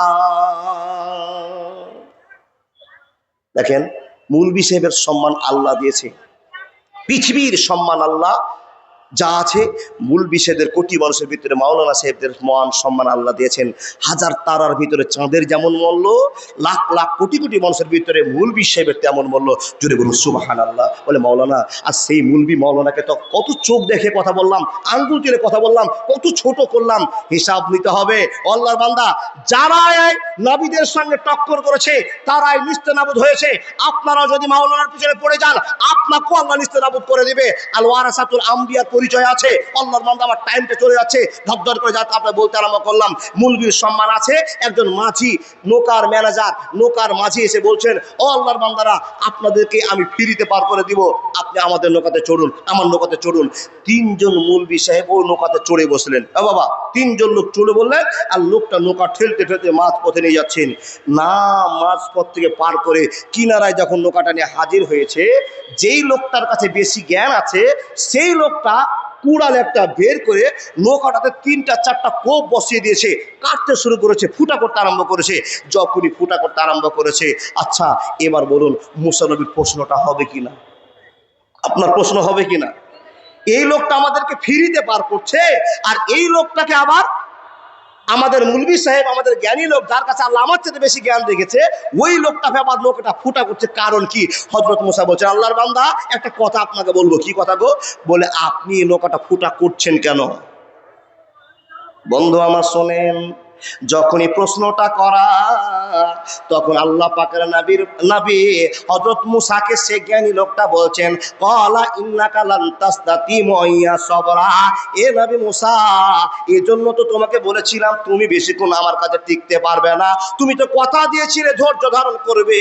দেখেন, মৌলভী সাহেবের সম্মান আল্লাহ দিয়েছে, পৃথিবীর সম্মান আল্লাহ যা আছে, মৌলভী সাহেবদের কোটি মানুষের ভিতরে মাওলানা সাহেবদের মহান সম্মান আল্লাহ দিয়েছেন। হাজার তারার ভিতরে চাঁদের যেমন মূল্য, লাখ লাখ কোটি কোটি মানুষের ভিতরে মৌলভী সাহেবের তেমন মূল্য। জুড়ে বলুন সুবহানাল্লাহ। বলে মাওলানা, আর সেই মৌলভী মাওলানাকে তো কত চোখ দেখে কথা বললাম, আঙ্গুল তুলে কথা বললাম, কত ছোট করলাম, হিসাব নিতে হবে। আল্লাহর বান্দা, যারা নবীদের সঙ্গে টক্কর করেছে তারাই নিস্তেনাবুদ হয়েছে। আপনারা যদি মাওলানার পিছনে পড়ে যান, আপনাকেও আল্লাহ নিস্তেনাবুদ করে দিবে। আল ওয়ারাসাতুল আম্বিয়া পরিচয় আছে। আল্লাহর বান্দা, আমার টাইমটা চলে যাচ্ছে, ধর করে যাতে আপনার বলতে আরম্ভ করলাম। মৌলভীর সম্মান আছে। একজন মাঝি, নৌকার ম্যানেজার, নৌকার মাঝি এসে বলছেন, ও আল্লাহর বান্দারা, আপনাদেরকে আমি ফ্রিতে পার করে দিব, আপনি আমাদের নৌকাতে চড়ুন, আমার নৌকাতে চড়ুন। তিনজন মৌলভী সাহেব ও নৌকাতে চড়ে বসলেন। বাবা, তিনজন লোক চলে বললেন, আর লোকটা নৌকা ঠেলতে ঠেলতে মাঝ পথে নিয়ে যাচ্ছেন। না, মাঝ পথ থেকে পার করে কিনারায় যখন নৌকাটা নিয়ে হাজির হয়েছে, যেই লোকটার কাছে বেশি জ্ঞান আছে সেই লোকটা কুড়াল একটা বের করে নৌকাটাতে 3-4টা কোপ বসিয়ে দিয়েছে, কাটতে শুরু করেছে, ফুটা করতে আরম্ভ করেছে। যখনই ফুটা করতে আরম্ভ করেছে, আচ্ছা এবার বলুন মুসা নবীর প্রশ্নটা হবে কিনা? আপনার প্রশ্ন হবে কিনা? এই লোকটা আমাদেরকে ফ্রিতে পার করছে, আর এই লোকটাকে আবার আমাদের মুলবি সাহেব, আমাদের জ্ঞানী লোক, যার কাছে আল্লাহ আমার চেয়ে বেশি জ্ঞান রেখেছে, ওই লোকটা ব্যাপার লোকটা ফুটা করছে। কারণ কি? হযরত মুসা বলছেন, আল্লাহর বান্দা একটা কথা আপনাকে বলবো। কি কথা গো? বলে, আপনি এই লোকটা ফুটা করছেন কেন? বন্ধু আমার শোনেন, যখনই প্রশ্নটা করা, তখন আল্লাহ পাকের নবী হযরত মুসাকে সে জ্ঞানী লোকটা বলছেন, ক্বালা ইন্নাকা লান তাসতাতি মাইয়া সাবরা। এ নবী মুসা, এজন্য তো তোমাকে বলেছিলাম তুমি বেশিক্ষণ আমার কাছে টিকতে পারবে না। তুমি তো কথা দিয়েছিলে ধৈর্য ধারণ করবে,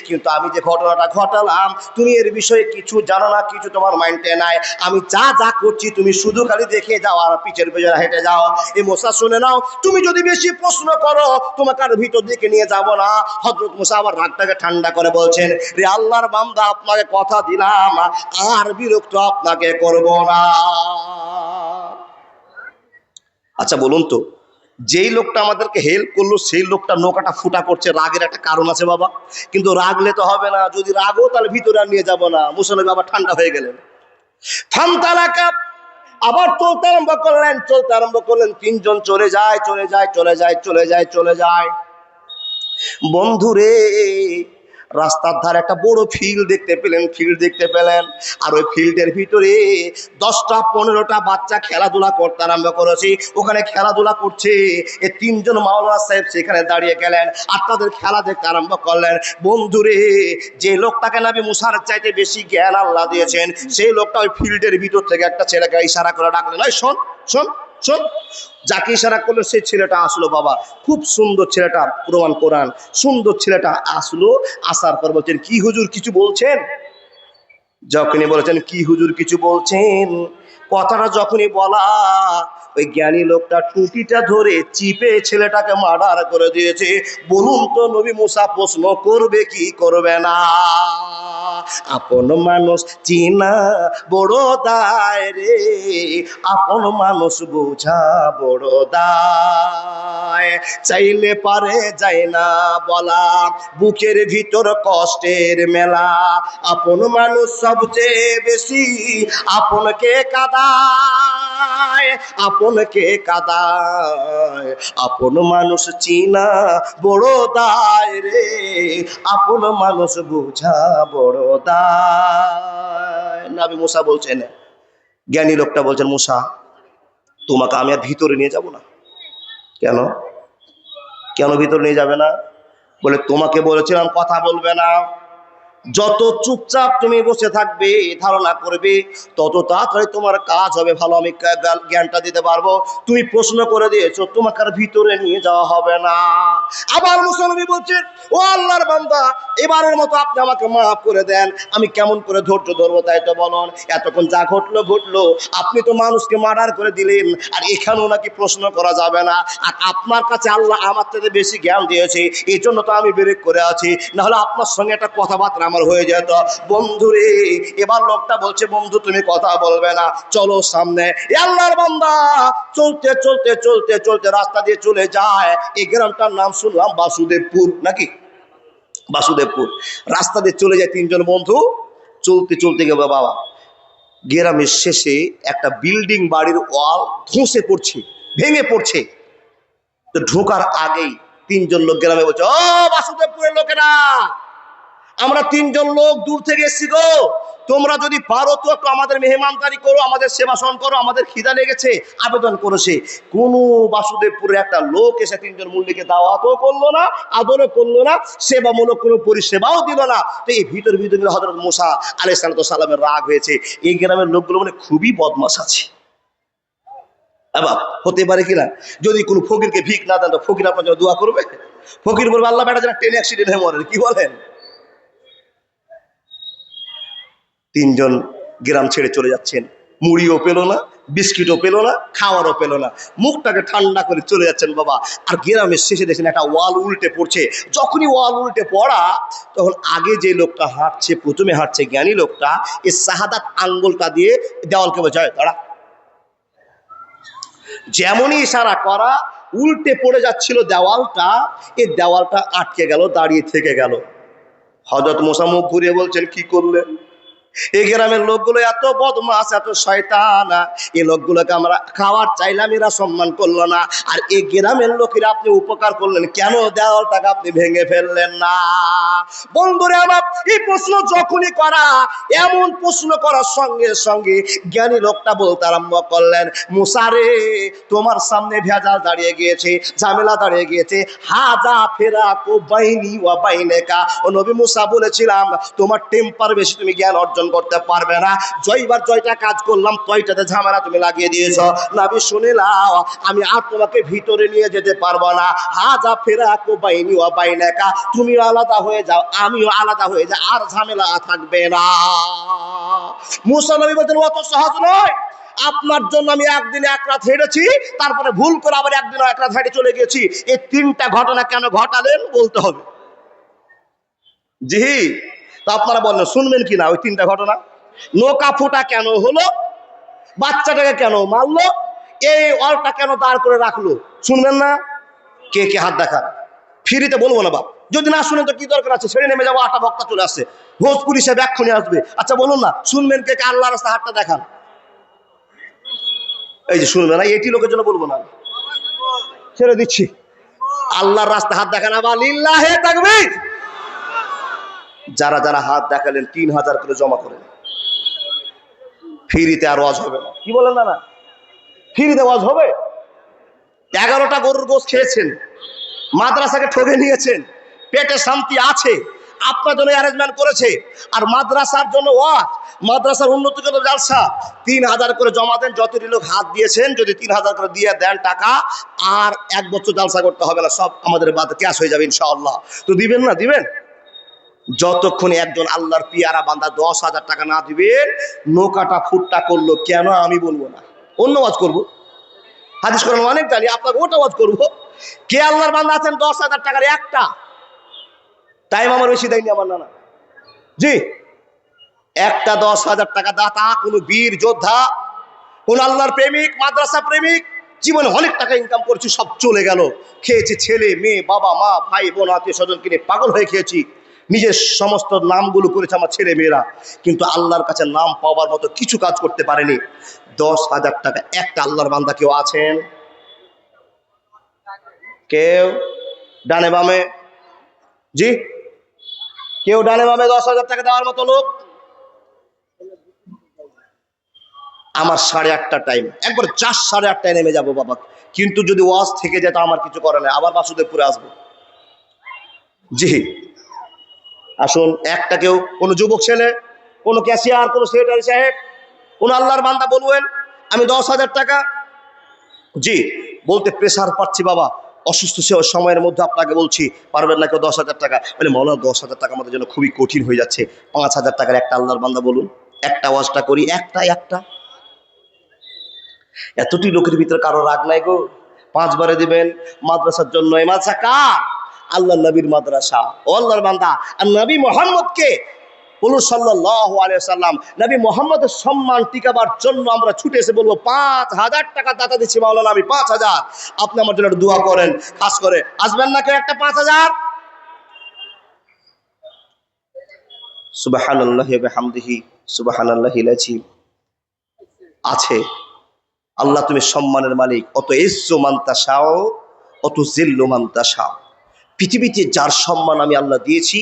কিন্তু আমি যে ঘটনাটা ঘটালাম তুমি এর বিষয়ে কিছু জানো না, কিছু তোমার মাইন্ডে নাই। আমি যা যা করছি তুমি শুধু খালি দেখে যাও আর পিছের পেছনে হেঁটে যাও। এই মুসা শুনে নাও, তুমি যদি বেশি প্রশ্ন করো তোমাকে আর ভিতর দিকে নিয়ে যাব না। হযরত মুসা আবার রাগটাকে ঠান্ডা করে বলছেন, রে আল্লাহর বান্দা, আপনাকে কথা দিলাম আর বিরক্ত আপনাকে করব না। আচ্ছা বলুন তো, যেই লোকটা আমাদেরকে হেল্প করলো সেই লোকটা নৌকাটা ফুটা করছে, রাগের একটা কারণ আছে বাবা। কিন্তু রাগলে তো হবে না, যদি রাগও তাহলে ভিতরে আর নিয়ে যাব না। মুসা নবী আবার ঠান্ডা হয়ে গেলেন। ফান্তালাকা, আবার চলতে আরম্ভ করলেন, চলতে আরম্ভ করলেন। তিনজন চলে যায়, চলে যায়, চলে যায়, চলে যায়, চলে যায়। বন্ধুরে, রাস্তার ধারে একটা বড় ফিল্ড দেখতে পেলেন, ফিল্ড দেখতে পেলেন। আর ওই ফিল্ডের ভিতরে 10টা-15টা বাচ্চা খেলাধুলা করতে আরম্ভ করেছে। ওখানে খেলাধুলা করছে। এই তিনজন মাওলানা সাহেব সেখানে দাঁড়িয়ে গেলেন আর তাদের খেলা দেখতে আরম্ভ করলেন। বন্ধুরে, যে লোকটাকে নবী মুসার চাইতে বেশি জ্ঞান আল্লাহ দিয়েছেন, সেই লোকটা ওই ফিল্ডের ভিতর থেকে একটা ছেলেকে ইশারা করে ডাকলেন, এই শোন শোন শোন। যাকে ইশারা করলো সেই ছেলেটা আসলো বাবা, খুব সুন্দর ছেলেটা, প্রমাণ কোরআন, সুন্দর ছেলেটা আসলো। আসার পর বলছেন, কি হুজুর কিছু বলছেন? যখনই বলেছেন কি হুজুর কিছু বলছেন, কথাটা যখনই বলা, ওই জ্ঞানী লোকটা টুটিটা ধরে চিপে ছেলেটাকে মার্ডার করে দিয়েছে। বলুন তো নবী মুসা প্রশ্ন করবে কি করবে না? আপন মানুষ চিনা বড় দায় রে, আপন মানুষ বোঝা বড় দায়। চাইলে পারে যায় না বলা, বুকের ভিতর কষ্টের মেলা। আপন মানুষ সবচেয়ে বেশি আপনকে কাঁদায়, আপনকে কাঁদায়। আপন মানুষ চিনা বড় দায় রে, আপন মানুষ বোঝা বড় দায়। নবী মুসা বলছেন, জ্ঞানী লোকটা বলছেন, মুসা তোমাকে আমি আর ভিতরে নিয়ে যাব না। কেন? কেন ভিতরে নিয়ে যাবে না? বলে, তোমাকে বলেছিলাম কথা বলবে না। যত চুপচাপ তুমি বসে থাকবে, ধারণা করবে, তত তাড়াতাড়ি তোমার কাজ হবে ভালো, আমি জ্ঞানটা দিতে পারবো। তুমি প্রশ্ন করে দিয়েছো, তোমাকে আর ভিতরে নিয়ে যাওয়া হবে না। আবার মুসা নবী বলছেন, ও আল্লাহর বান্দা, এবারের মতো আপনি আমাকে মাফ করে দেন। আমি কেমন করে ধৈর্য ধরবো তাই তো বলুন। এতক্ষণ যা ঘটলো ঘটলো, আপনি তো মানুষকে মার্ডার করে দিলেন, আর এখানেও নাকি প্রশ্ন করা যাবে না। আর আপনার কাছে আল্লাহ আমার থেকে বেশি জ্ঞান দিয়েছে, এই জন্য তো আমি ব্রেক করে আছি, নাহলে আপনার সঙ্গে একটা কথাবার্তা আমার হয়ে যেত। বন্ধুরে, এবার লোকটা বলছে, বন্ধু তুমি কথা বলবে না, চলো সামনে। আল্লাহর বান্দা চলতে চলতে চলতে চলতে রাস্তা দিয়ে চলে যায়। এই গ্রামটার নাম শুনলাম বাসুদেবপুর, নাকি বাসুদেবপুর। রাস্তা দিয়ে চলে যায় তিনজন বন্ধু, চলতে চলতে গেল বাবা, গ্রামের শেষে একটা বিল্ডিং, বাড়ির ওয়াল ধসে পড়ছে, ভেঙে পড়ছে। তো ঢোকার আগেই তিনজন লোক গ্রামে বলছে, ও বাসুদেবপুরের লোকেরা, আমরা তিনজন লোক দূর থেকে এসেছি গো, তোমরা যদি পারো তো একটু আমাদের মেহমানদারি করো, আমাদের সেবাসন করো, আমাদের খিদা লেগেছে। আবেদন করেছে। কোন বাসুদেবপুরে একটা লোক এসে তিনজন মুল্লিকে দাওয়াতও করলো না, আদরও করলো না, সেবামূলক কোনো পরিষেবাও দিল না। তো এই ভিতর ভিতরে হযরত মুসা আলাইহিস সালামের রাগ হয়েছে, এই গ্রামের লোকগুলো মানে খুবই বদমাশ আছে। এবার হতে পারে কিনা, যদি কোনো ফকিরকে ভিক না দেন তো ফকির আপনার জন্য দোয়া করবে? ফকির বলবে, আল্লাহ বেটা যেন ট্রেন অ্যাক্সিডেন্ট হয়ে মরে। কি বলেন? তিনজন গ্রাম ছেড়ে চলে যাচ্ছেন, মুড়িও পেল না, বিস্কিটও পেল না, খাওয়ারও পেল না, মুখটাকে ঠান্ডা করে চলে যাচ্ছেন বাবা। আর গ্রামের শেষে দেখছেন একটা ওয়াল উল্টে পড়ছে। যখনই ওয়াল উল্টে পড়া, তখন আগে যে লোকটা হাঁটছে, প্রথমে হাঁটছে জ্ঞানী লোকটা, এই শাহাদাত আঙ্গুলটা দিয়ে দেওয়ালকে বোঝায় দাঁড়া। যেমনই ইশারা করা, উল্টে পড়ে যাচ্ছিল দেওয়ালটা, এই দেওয়ালটা আটকে গেল, দাঁড়িয়ে থেকে গেল। হযরত মুসা মুখ ঘুরিয়ে বলছেন, কি করলেন? এই গ্রামের লোকগুলো এত বদমাশ, এত শয়তান, এই লোকগুলোকে আমরা খাওয়ার চাইলাম, এরা সম্মান করলো না। আর এই গ্রামের লোকেরা আপনি উপকার করলেন কেন? দেওয়ালটাকে আপনি ভেঙে ফেললেন না। বন্ধুরে আমার, এই প্রশ্ন যখনই করা, এমন প্রশ্ন করার সঙ্গে সঙ্গে জ্ঞানী লোকটা বলতে আরম্ভ করলেন, মুসা রে, তোমার সামনে ভেজাল দাঁড়িয়ে গিয়েছে, ঝামেলা দাঁড়িয়ে গিয়েছে। হাজা ফেরাকু বাইনি ওয়া বাইনাকা। ও নবী মুসা, বলেছিলাম তোমার টেম্পার বেশি, তুমি জ্ঞান অর্জন করতে পারবে না। জয়টা কাজ করলাম, তয়টাতে ঝামেলা তুমি লাগিয়ে দিয়েছো। নবী শুনে নাও, আমি আর তোমাকে ভিতরে নিয়ে যেতে পারবো না। হাজা ফেরাকু বাইনি ওয়া বাইনাকা, তুমি আলাদা হয়ে যাও, আমিও আলাদা হয়ে যাই, আর ঝামেলা থাকবে না। মুসা নবী বলতেন, অত সহজ নয়। আপনার জন্য আমি একদিনে এক রাত হেঁটেছি, তারপরে ভুল করে আবার একদিন এক রাত হেঁটে চলে গেছি। এই তিনটা ঘটনা কেন ঘটালেন বলতে হবে। জি, তো আপনারা বললেন শুনবেন কিনা ওই তিনটা ঘটনা? নৌকা ফুটা কেন হলো, বাচ্চাটাকে কেন মারলো, এই অলটা কেন দাঁড় করে রাখলো, শুনবেন না? কে কে হাত দেখান? ফ্রিতে বলবো না বাপ, যদি না শুনেন তো কি দরকার আছে, ছেড়ে নেমে যাবো, আটা বক্তা চলে আসছে, ভোজপুরি সাহেব এক্ষুনি আসবে। আচ্ছা বলুন না, শুনবেন কে কে? আল্লাহ রাস্তা হাতটা দেখান। এই যে শুনবে না, এটি লোকের জন্য বলবো না, ছেড়ে দিচ্ছি। আল্লাহর রাস্তা হাত দেখান, আবার লিল্লাহে তাকবীর। যারা যারা হাত দেখালেন 3000 করে জমা করেন, ফ্রিতে আর ওয়াজ হবে না। কি বলেন না? ফ্রিতে ওয়াজ হবে? 11টা গরুর গোশত খেয়েছেন, মাদ্রাসাকে ঠকে নিয়েছেন, পেটে শান্তি আছে, আপনার জন্য অ্যারেঞ্জমেন্ট করেছে। আর মাদ্রাসার জন্য ওয়াজ, মাদ্রাসার উন্নতির জন্য জালসা। 3000 করে জমা দেন, যতটি লোক হাত দিয়েছেন, যদি 3000 করে দিয়ে দেন টাকা, আর 1 বছর জালসা করতে হবে না, সব আমাদের বাদ ক্যাশ হয়ে যাবে ইনশাআল্লাহ। তো দিবেন না? দিবেন। যতক্ষণ একজন আল্লাহর পিয়ারা বান্দা 10,000 টাকা না দিবেন, নৌকাটা ফুটটা করলো কেন আমি বলবো না, অন্য ওয়াজ করবো। হাদিস কোরআন অনেক জানি, আপনাকে ওটা ওয়াজ করবো। কে আল্লাহর বান্দা আছেন 10,000 টাকার একটা? টাইম আমার বেশি দেয়নি আমার নানা জি। একটা 10,000 টাকা দাতা, কোন বীর যোদ্ধা, কোন আল্লাহর প্রেমিক, মাদ্রাসা প্রেমিক, জীবনে অনেক টাকা ইনকাম করছি, সব চলে গেল। খেয়েছি ছেলে মেয়ে, বাবা মা, ভাই বোন, আত্মীয় স্বজন কিনে পাগল হয়ে খেয়েছি। নিজের সমস্ত নামগুলো করেছে আমার ছেলে মেয়েরা, কিন্তু আল্লাহর কাছে নাম পাওয়ার মতো কিছু কাজ করতে পারেনি। 10,000 টাকা একটা আল্লাহর বান্দা কেউ আছেন? কেউ? ডানে বামে? জি, কেউ ডানে বামে 10,000 টাকা দেওয়ার মতো লোক? আমার 8:30 টাইম, একবার 8:30 নেমে যাবো বাবা, কিন্তু যদি ওয়াজ থেকে যেত আমার কিছু করে না, আবার বাসুদেবপুরে আসবো। জি, আসুন। একটা কেউ, কোনো যুবক ছেলে, কোনো ক্যাশিয়ার, কোনো সেক্রেটারি সাহেব, কোনো আল্লাহর বান্দা বলবেন আমি 10,000 টাকা। জি, বলতে প্রেসার পাচ্ছি বাবা, অসুস্থ সময়ের মধ্যে আপনাকে বলছি, পারবেন না কেউ 10,000 টাকা? বলে মৌলানা 10,000 টাকা আমাদের জন্য খুবই কঠিন হয়ে যাচ্ছে, 5,000 টাকার একটা আল্লাহর বান্দা বলুন, একটা ওয়াজটা করি, একটা। এতটি লোকের ভিতরে কারো রাগ নাই গো? 5 বারে দিবেন মাদ্রাসার জন্য। এই মাদ্রাসা কার? আল্লাহ নবীর মাদ্রাসা। ও আল্লাহর বান্দা, আর নবী মুহাম্মদকে বলুন সাল্লাল্লাহু আলাইহি ওয়াসাল্লাম, নবী মুহাম্মদের সম্মান টিকাবার জন্য আমরা ছুটে এসে বলবো 5,000 টাকা দাতা দিচ্ছি মাওলানা, আমি 5,000, আপনি আমার জন্য দোয়া করেন। খাস করে আসবেন না কেউ একটা 5,000? সুবহানাল্লাহি ওয়া বিহামদিহি সুবহানাল্লাহিল আযীম। আছে। আল্লাহ তুমি সম্মানের মালিক, অত ইজ্জু মান তাশাও অত জিল্লু মান তাশাও। পৃথিবীতে যার সম্মান আমি আল্লাহ দিয়েছি,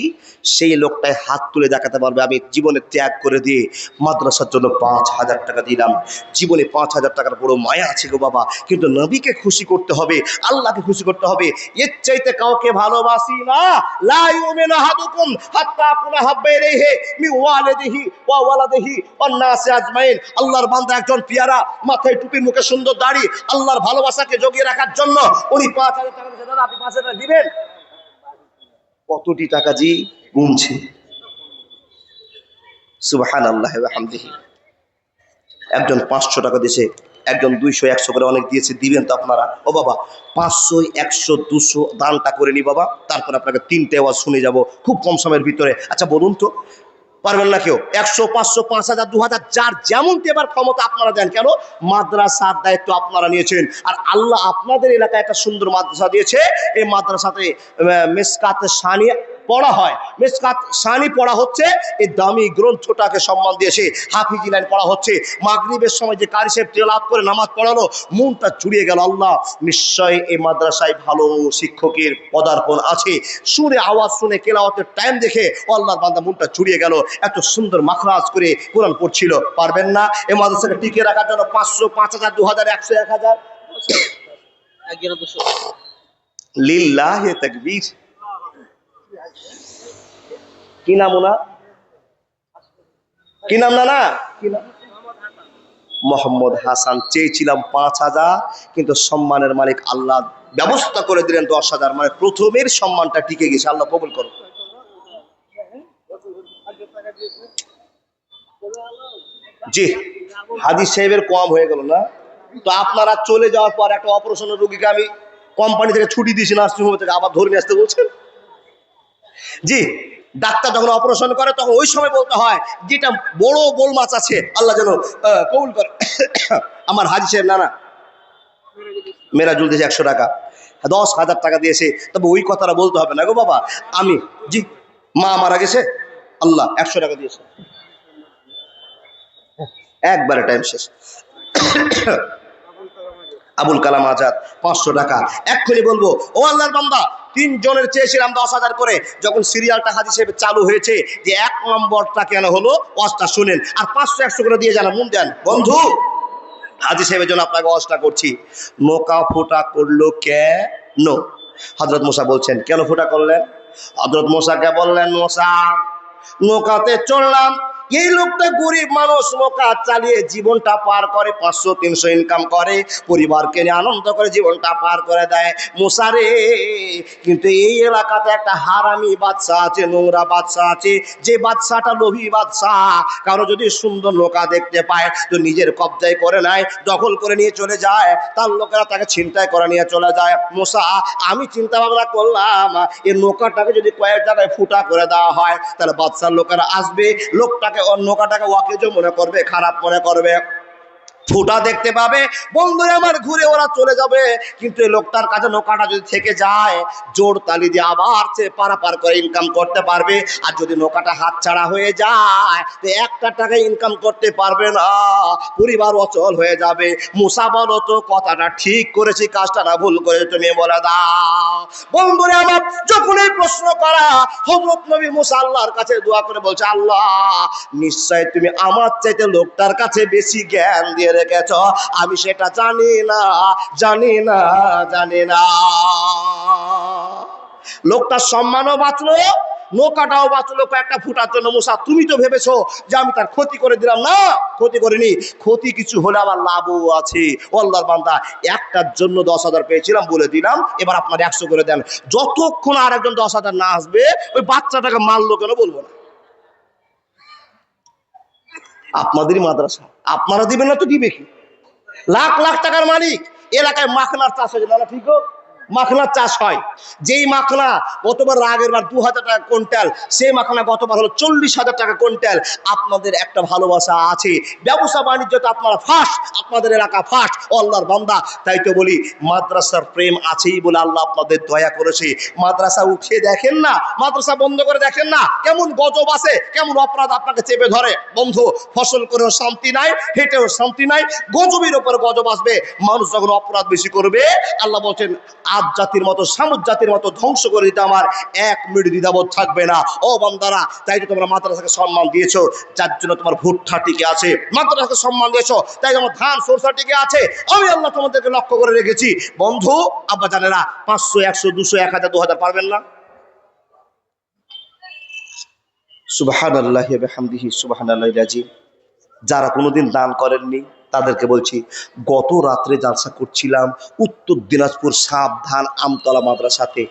সেই লোকটাই হাত তুলে দেখাতে পারবে আমি জীবনে ত্যাগ করে দিয়ে মাদ্রাসার জন্য 5,000 টাকা দিলাম। জীবনে 5,000 টাকার বড় মায়া আছে গো বাবা, কিন্তু নবীকে খুশি করতে হবে, আল্লাহকে খুশি করতে হবে। এর চাইতে কাউকে ভালোবাসি না। লা ইউমিনু আহাদুকুম হাত্তা আকুনা হাব্বা ইলাইহি মিন ওয়ালিদিহি ওয়া ওয়ালাদিহি ওয়ান নাসি আজমাইন। আল্লাহর বান্দা একজন পিয়ারা, মাথায় টুপি, মুখে সুন্দর দাড়ি, আল্লাহর ভালোবাসাকে জগিয়ে রাখার জন্য উনি 5,000 টাকা দিয়েছেন। দাদা আপনি 5,000 টাকা দিবেন? কতটি টাকা জি গুনছে। সুবহানাল্লাহি ওয়া বিহামদিহি। একজন 500 টাকা দিয়েছে, একজন 200, 100 করে অনেক দিয়েছে। দিবেন তো আপনারা? ও বাবা, 500, 100, 200 দানটা করে নি বাবা, তারপর আপনাকে 3টে আওয়াজ শুনে যাব খুব কম সময়ের ভিতরে। আচ্ছা বলুন তো, পারবেন না কেউ? 100, 500, 5,000, 2,000, যার যেমন দেবার ক্ষমতা আপনারা দেন। কেন? মাদ্রাসার দায়িত্ব আপনারা নিয়েছেন, আর আল্লাহ আপনাদের এলাকায় একটা সুন্দর মাদ্রাসা দিয়েছে। এই মাদ্রাসাতে মিসকাতে সানিয়া পড়া হয়, মিসকাত সানি পড়া হচ্ছে, এই দামি গ্রন্থটাকে সম্মান দিয়ে সে হাফিজি লাইন পড়া হচ্ছে। মাগরিবের সময় যে কারি সাহেব তেলাওয়াত করে নামাজ পড়ালো, মনটা জুড়িয়ে গেল। আল্লাহ, নিশ্চয় এই মাদ্রাসায় ভালো শিক্ষকের পদার্পণ আছে। সুরে আওয়াজ শুনে কেলাওয়াতের টাইম দেখে আল্লাহর বান্দা মনটা জুড়িয়ে গেল। এত সুন্দর মাখরাজ করে কোরআন পড়ছিল। পারবেন না এই মাদ্রাসাকে টিকিয়ে রাখার জন্য? 500, 5000, 2000, 100, 1000 লিল্লাহে তাকবীর। কি নাম ওনা? কি নাম না কি নাম? মোহাম্মদ হাসান। চেয়েছিলাম 5000, কিন্তু সম্মানের মালিক আল্লাহ ব্যবস্থা করে দিলেন 10,000। মানে প্রথমের সম্মানটা টিকে গেছে। আল্লাহ কবুল করো। জি, হাদিস সাহেবের কম হয়ে গেল না? তো আপনারা চলে যাওয়ার পর একটা অপারেশনের রোগীকে আমি কোম্পানি থেকে ছুটি দিয়েছি, নার্সিংহোম থেকে, আবার ধরে নিয়ে আসতে বলছেন। জি, ডাক্তার যখন অপারেশন করে তখন ওই সময় বলতে হয় যেটা বড় বোল মাছ আছে, আল্লাহ যেন কবুল করে। আমার হাজি সাহেব নানা মেরাজুল দিয়েছে 100 টাকা, 10,000 টাকা দিয়েছে। তবে ওই কথাটা বলতে হবে না গো বাবা। আমি জি, মা মারা গেছে, আল্লাহ 100 টাকা দিয়েছে, একবারে টাইম শেষ। আবুল কালাম আজাদ 500 টাকা। এক্ষুনি বলবো, ও আল্লাহর বান্দা, 3 জনের চেয়েছিলাম 10,000 করে। যখন সিরিয়ালটা হাজি সাহেব চালু হয়েছে যে 1 নম্বরটা কেন হলো, ওয়াজটা শুনেন, আর 500, 100 করে দিয়ে জানা মন দেন। বন্ধু, হাজি সাহেবের জন্য আপনাকে ওয়াজটা করছি। নৌকা ফোটা করলো কেন? হযরত মুসা বলছেন, কেন ফোটা করলেন? হযরত মুসাকে বললেন, মুসা, নৌকাতে চললাম, এই লোকটা গরিব মানুষ, নৌকা চালিয়ে জীবনটা পার করে, 500, 300 ইনকাম করে, পরিবারকে নিয়ে আনন্দ করে জীবনটা পার করে দেয়। মুসা রে, কিন্তু এই এলাকাতে একটা হারামি বাদশা আছে, নোংরা বাদশা আছে, যে বাদশাটা লোভী বাদশা। কারো যদি সুন্দর নৌকা দেখতে পায় তো নিজের কবজায় করে নেয়, দখল করে নিয়ে চলে যায়, তার লোকেরা তাকে ছিনতাই করে নিয়ে চলে যায়। মুসা, আমি চিন্তা ভাবনা করলাম, এই নৌকাটাকে যদি কয়েক জায়গায় ফুটা করে দেওয়া হয়, তাহলে বাদশার লোকেরা আসবে, লোকটাকে নৌকাটাকে ওয়াকিজ মনে করবে, খারাপ মনে করবে, ফুটা দেখতে পাবে, বন্ধুরা আমার ঘুরে ওরা চলে যাবে। কিন্তু এই লোকটার কাছে নৌকাটা যদি থেকে যায়, জোর তালি দিয়ে আবার সে পারাপার করে ইনকাম করতে পারবে। আর যদি নৌকাটা হাতছাড়া হয়ে যায় তো 1 টাকা ইনকাম করতে পারবে না, পরিবার অচল হয়ে যাবে। মুসা, বলো তো কথাটা ঠিক করেছি, কাজটা না ভুল করে তুমি বলে দাও। বন্ধুরা আমার, যখন এই প্রশ্ন করা, হযরত নবী মুসা আল্লাহর কাছে দোয়া করে বলছে, আল্লাহ, নিশ্চয় তুমি আমার চাইতে লোকটার কাছে বেশি জ্ঞান দিয়ে রেখেছ, আমি সেটা জানি না, জানি না, জানি না। লোকটার সম্মানও বাঁচলো, নৌকাটাও বাঁচলো কয়েকটা ফুটার জন্য। মুসা, তুমি তো ভেবেছো যে আমি তার ক্ষতি করে দিলাম। না, ক্ষতি করিনি, ক্ষতি কিছু হলে আমার লাভও আছে। ও আল্লাহর বান্দা, একটার জন্য 10,000 পেয়েছিলাম, বলে দিলাম, এবার আপনার 100 করে দেন। যতক্ষণ আর একজন 10,000 না আসবে, ওই বাচ্চাটাকে মারলো কেন বলবো না। আপনাদেরই মাদ্রাসা, আপনারা দিবেন না তো দিবে কি? লাখ লাখ টাকার মালিক, এলাকায় মাখনার চাষ হয়েছে না? ঠিক, মাখনার চাষ হয়। যেই মাখনা গতবার আগের বার 2,000 টাকা কুইন্টাল, সেই মাখনা গতবার হলো 40,000 টাকা কুইন্টাল। আপনাদের একটা ভালোবাসা আছে, ব্যবসা বাণিজ্যতে আপনারা ফার্স্ট, আপনাদের এলাকা ফার্স্ট। আল্লাহর বান্দা, তাই তো বলি, মাদ্রাসার প্রেম আছেই বলে আল্লাহ আপনাদের দয়া করেছে। মাদ্রাসা উঠে দেখেন না, মাদ্রাসা বন্ধ করে দেখেন না, কেমন গজব আছে, কেমন অপরাধ আপনাকে চেপে ধরে। বন্ধু, ফসল করেও শান্তি নাই, হেঁটেও শান্তি নাই, গজবের উপর গজব আসবে। মানুষ যখন অপরাধ বেশি করবে, আল্লাহ বলছেন, আদ জাতির মতো, সামুদ জাতির মতো ধ্বংস করে দিতে আমার 1 মিনিট দ্বিধাবোধ থাকবে না। ও বান্দারা, তাই তো তোমরা মাদ্রাসাকে সম্মান দিয়েছো, যার জন্য তোমার ভুট্টা টিকে আছে। মাদ্রাসাকে সম্মান দিয়েছো, তাই তোমার ধান সরষা টিকে আছে। আমি আল্লাহ তোমাদেরকে লক্ষ্য করে রেখেছি। বন্ধু, আব্বা জানেরা, 500, 100, 200, 1000, 2000 পারবেন না? সুবহানাল্লাহি ওয়া বিহামদিহি, সুবহানাল্লাহিল আযীম। যারা কোনোদিন দান করেননি তাদেরকে বলছি, গত রাত্রে জালসা করছিলাম উত্তর দিনাজপুর সাবধান আমতলা মাদ্রাসাতে।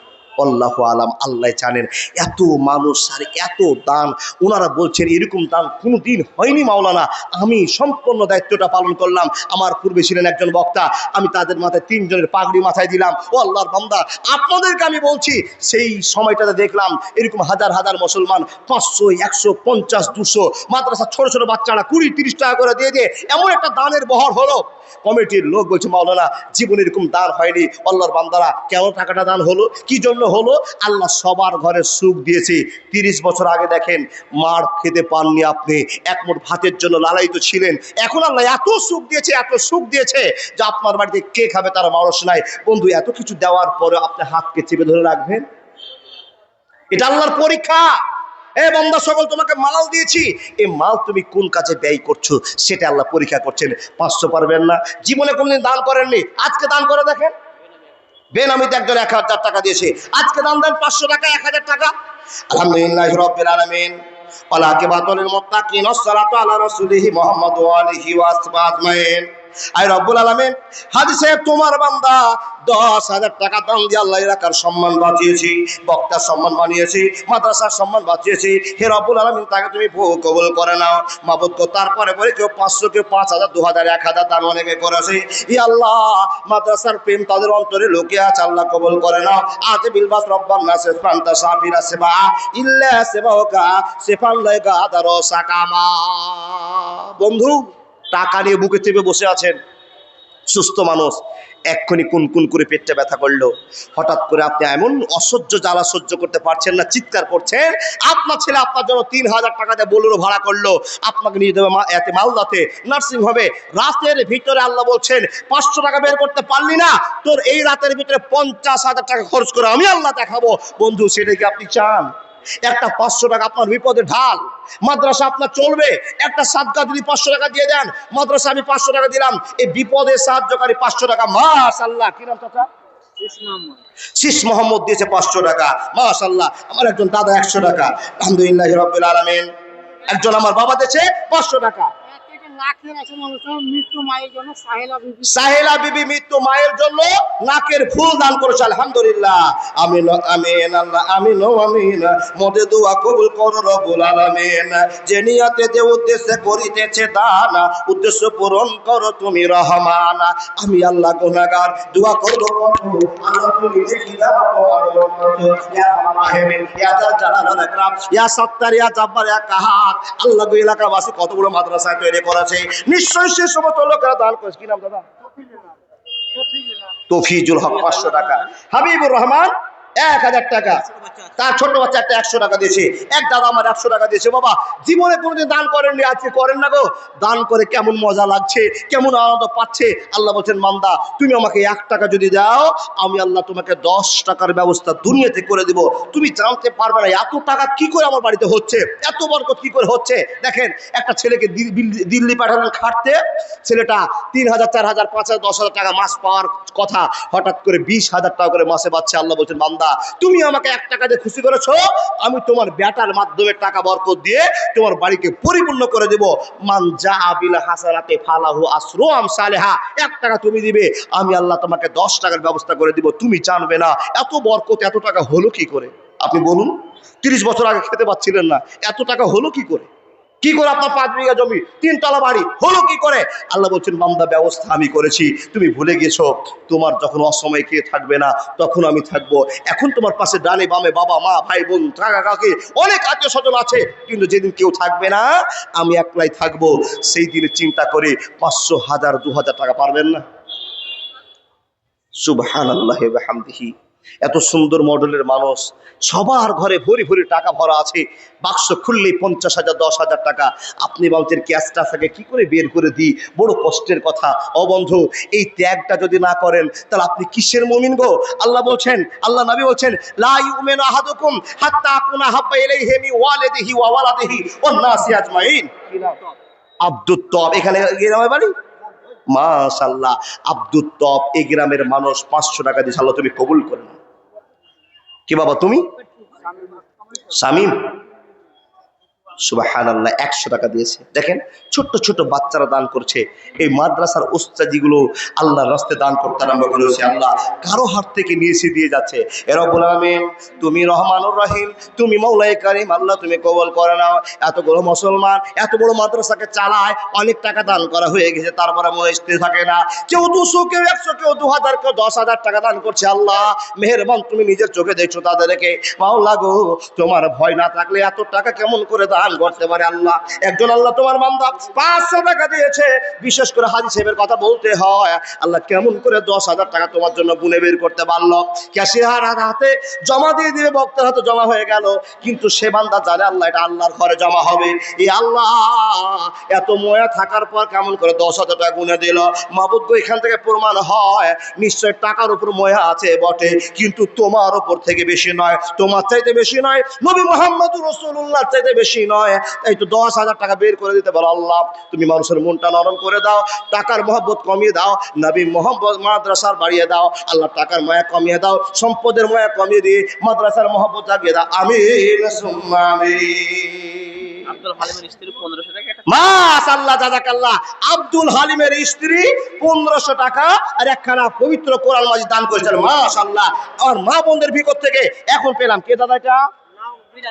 আল্লাহু আলাম, আল্লাহ জানেন, এত মানুষ আর এত দান। ওনারা বলছেন এরকম দান কোনোদিন হয়নি মাওলানা। আমি সম্পূর্ণ দায়িত্বটা পালন করলাম। আমার পূর্বে ছিলেন একজন বক্তা, আমি তাদের মাথায় 3 জনের পাগড়ি মাথায় দিলাম। ও আল্লাহর বান্দা, আপনাদেরকে আমি বলছি, সেই সময়টাতে দেখলাম এরকম হাজার হাজার মুসলমান 500, 150, 200 মাদ্রাসা ছোট ছোট বাচ্চারা 20-30 টাকা করে দিয়ে এমন একটা দানের বহর হলো। কমিটির লোক বলছে, মাওলানা, জীবনে এরকম দান হয়নি। আল্লাহর বান্দারা, কেন টাকাটা দান হলো, কি জন্য হলো, আল্লাহ সবার ঘরে সুখ দিয়েছে। 30 বছর আগে দেখেন মার খেতে পাননি আপনি, এক মুঠ ভাতের জন্য লালায়িত ছিলেন, এখন আল্লাহ এত সুখ দিয়েছে, এত সুখ দিয়েছে যে আপনার বাড়িতে কে খাবে তার মানুষ নাই। বন্ধু, এত কিছু দেওয়ার পরে আপনি হাতকে চেপে ধরে রাখবেন? এটা আল্লাহর পরীক্ষা। এ বান্দা, সকল তোমাকে মাল দিয়েছি, এই মাল তুমি কোন কাজে ব্যয় করছো সেটা আল্লাহ পরীক্ষা করছেন। 500 পারবেন না, জীবনে কোনদিন দান করেননি, আজকে দান করে দেখেন। বেনামিতে একজন 1000 টাকা দিয়েছে, আজকে দান দেন 500 টাকা, 1000 টাকা। আলহামদুলিল্লাহি রাব্বিল আলামিন, ওয়াল আকিবাতুল মুত্তাকিন, ওয়াসসালাতু আলা রাসূলিহি মুহাম্মদ ওয়া আলিহি ওয়া আসহাবিহি আজমাইন। আয় রব্বুল আলামিন, হাদিসে তোমার বান্দা 10,000 টাকা দাম দিয়ে আল্লাহ এলাকার সম্মান বাঁচিয়েছি, বক্তার সম্মান বানিয়েছি, মাদ্রাসার সম্মান বাঁচিয়েছি। হে রব্বুল আলামিন, তাকে তুমি কবুল করে নাও মাবুদ গো। তারপরে বলে কেউ 500, কেউ 5,000, 2,000, 1,000 দান অনেকে করেছে। ই আল্লাহ, মাদ্রাসার প্রেম তাদের অন্তরে লুকিয়ে আছে, আল্লাহ কবুল করে নাও। আতে বিলবাস রব্বান নাসে ফান্তা সাফিরা সেবা ইল্লা সেবাকা সেফান লাইগা দারো সাকামা। বন্ধু, টাকা নিয়ে বুকে চেপে বসে আছেন, সুস্থ মানুষ, এক্ষুনি কুনকুন করে পেটটা ব্যথা করলো, হঠাৎ করে আপনি এমন অসহ্য জ্বালা সহ্য করতে পারছেন না, চিৎকার করছেন। আপনার ছেলে আপনার জন্য 3,000 টাকা দিয়ে বোলেরো ভাড়া করলো, আপনাকে নিয়ে যাবে এতে মালদাতে নার্সিং হোমে। রাতের ভিতরে আল্লাহ বলছেন 500 টাকা বের করতে পারলি না, তোর এই রাতের ভিতরে 50,000 টাকা খরচ করে আমি আল্লাহ দেখাবো। বন্ধু, সেটা কি আপনি চান? একটা 500 টাকা আপনার বিপদে ঢাল, মাদ্রাসা আপনার চলবে। একটা সাদকা যদি 500 টাকা দিয়ে দেন, মাদ্রাসা আমি 500 টাকা দিলাম, এই বিপদে সাহায্যকারী 500 টাকা। মাশাআল্লাহ, কি নাম চাচা? শীষ মোহাম্মদ দিয়েছে 500 টাকা, মাশাআল্লাহ। আমার একজন দাদা 100 টাকা, আলহামদুলিল্লাহি রাব্বিল আলামিন। একজন আমার বাবা দিয়েছে 500 টাকা। সাহেলা বিবি মৃত্যু মায়ের জন্য নাকের ফুল দান করেছে, আলহামদুলিল্লাহ। আমিন আমিন, আল্লাহ আমিন আমিন। মোদের দোয়া কবুল করো রব্বুল আলামিন। যে নিয়তে যে উদ্দেশ্যে করিতেছে দান, উদ্দেশ্য পূরণ করো তুমি রহমান। আমি আল্লাহ গুনাহগার, দোয়া করব আল্লাহ তুমি দেখি দাও ইয়া রাহিম ইয়া জালাল ওয়াল ইকরাম ইয়া সাত্তার ইয়া জাব্বার ইয়া কাহার। আল্লাহ গো, এলাকাবাসী কতগুলো মাদ্রাসা তৈরি করেছে, নিশ্চয়ই সে সমস্ত লোকেরা দান করেছে। কি নাম দাদা? তৌফিজুল হক 500 টাকা। হাবিবুর রহমান 1000 টাকা। তার ছোট বাচ্চা একটা 100 টাকা দিয়েছে। এক দাদা আমার 100 টাকা দিয়েছে। বাবা, জীবনে কোনোদিন দান করেননি, আজকে করেন না গো। দান করে কেমন মজা লাগছে, কেমন আনন্দ পাচ্ছে। আল্লাহ বলছেন, বান্দা তুমি আমাকে 1 টাকা যদি দাও, আমি আল্লাহ তোমাকে 10 টাকার ব্যবস্থা দুনিয়াতে করে দিব। তুমি জানতে পারবে না এত টাকা কি করে আমার বাড়িতে হচ্ছে, এত বরকত কি করে হচ্ছে। দেখেন, একটা ছেলেকে দিল্লি পাঠালেন খাটতে, ছেলেটা 3,000, 4,000, 5,000, 10,000 টাকা মাস পাওয়ার কথা, হঠাৎ করে 20,000 টাকা করে মাসে পাচ্ছে। আল্লাহ বলছেন, বান্দা তুমি আমাকে 1 টাকা দিয়ে খুশি করেছো, আমি তোমার বেটার মাধ্যমে টাকা বরকত দিয়ে তোমার বাড়িকে পরিপূর্ণ করে দেব। মান জাআ বিল হাসানাতি ফালাহু আসরু আমসালিহা। 1 টাকা তুমি দিবে, আমি আল্লাহ তোমাকে 10 টাকার ব্যবস্থা করে দিব। তুমি জানবে না এত বরকত, এত টাকা হলো কি করে। আপনি বলুন, 30 বছর আগে খেতে পাচ্ছিলেন না, এত টাকা হলো কি করে? কি করে আপনার 5 বিঘা জমি, 3 তলা বাড়ি হলো কি করে? আল্লাহ বলছেন, বান্দা ব্যবস্থা আমি করেছি, তুমি ভুলে গেছো। তোমার যখন অসময়ে কে থাকবে না, তখন আমি থাকবো। এখন তোমার পাশে ডানে বামে বাবা মা ভাই বোন কাকা কাকি অনেক আত্মীয় স্বজন আছে, কিন্তু যেদিন কেউ থাকবে না, আমি একলাই থাকবো। সেই দিনে চিন্তা করে 500, 1000, 2000 টাকা পারবেন না? সুবহানাল্লাহি ওয়া বিহামদিহি। এত সুন্দর মডেলের মানুষ, সবার ঘরে ভরি ভরি টাকা ভরা আছে, বাক্স খুললেই 50,000, 10,000 টাকা। আপনি বলছেন ক্যাশটা থেকে কি করে বের করে দিই, বড় কষ্টের কথা। ও বন্ধু, এই ত্যাগটা যদি না করেন, তাহলে আপনি কিসের মুমিন গো? আল্লাহ বলছেন, আল্লাহ নবী বলছেন, লা ইউমিনু আহাদুকুম হাত্তা আকুনা হাব্বা ইলাইহি মিন ওয়ালিদিহি ওয়া ওয়ালাদিহি ওয়ান নাসি আজমাইন। আব্দুত তব, এখানে গ্রামের বাড়ি। মাশাআল্লাহ, আব্দুত তব এই গ্রামের মানুষ 500 টাকা দিয়েছে। আল্লাহ তুমি কবুল করে নাও। কি বাবা তুমি? শামীম, সুবহানাল্লাহ, 100 টাকা দিয়েছে। দেখেন, ছোট্ট ছোট বাচ্চারা দান করছে। এই মাদ্রাসার উস্তাদিগুলো আল্লাহর রাস্তায় দান করতে আরম্ভ করেছে। আল্লাহ কারো হাত থেকে নিয়েছে দিয়ে যাচ্ছে। এ রব্বুল আলামিন, তুমি রহমানুর রহিম, তুমি মওলাই কারীম, আল্লাহ তুমি কবুল করে নাও। এতগুলো মুসলমান এত বড় মাদ্রাসাকে চালায়, অনেক টাকা দান করা হয়ে গেছে, তারপরে মনে স্থির থাকে না। কেউ 200, কেউ 100, কেউ 2000, কেউ 10,000 টাকা দান করছে। আল্লাহ মেহেরবান, তুমি নিজের চোখে দেখছো তাদেরকে। মাওলা গো, তোমার ভয় না থাকলে এত টাকা কেমন করে দান দান করতে পারে আল্লাহ। একজন আল্লাহ তোমার বান্দা 500 টাকা দিয়েছে, বিশেষ করে হাজী সাহেবের কথা বলতে হয়, আল্লাহ কেমন করে 10,000 টাকা তোমার জন্য গুনে বের করতে পারলো? ক্যাশিয়ার হাতে জমা দিয়ে দিবে, বক্তার হাতে জমা হয়ে গেল, কিন্তু সে বান্দা জানে আল্লাহ এটা আল্লাহর ঘরে জমা হবে। এই আল্লাহ এত ময়া থাকার পর কেমন করে 10,000 টাকা গুনে দিল? মাবুদ গো, এখান থেকে প্রমাণ হয় নিশ্চয় টাকার উপর ময়া আছে বটে, কিন্তু তোমার উপর থেকে বেশি নয়, তোমার চাইতে বেশি নয়, নবী মুহাম্মদুর রাসূলুল্লাহ চাইতে বেশি নয়। এই তো 10,000 টাকা বের করে দিতে পারো। আল্লাহ তুমি মানুষের মনটা নরম করে দাও, টাকার মহব্বত কমিয়ে দাও, নবী মুহাম্মদ মাদ্রাসার বাড়িয়ে দাও। আল্লাহ টাকার মায়া কমিয়ে দাও, সম্পদের মায়া কমিয়ে দিয়ে মাদ্রাসার মহব্বত জাগিয়ে দাও। আমিন সুম্মা আমিন। আব্দুল হালিমের স্ত্রী 1500 টাকা। মাশাআল্লাহ, জাযাকাল্লাহ। আব্দুল হালিমের স্ত্রী 1500 টাকা আর একখানা পবিত্র কোরআন মাজিদ দান করেছেন। মাশাআল্লাহ। আর মা বোনদের ভিতর থেকে এখন পেলাম কে দাদা এটা?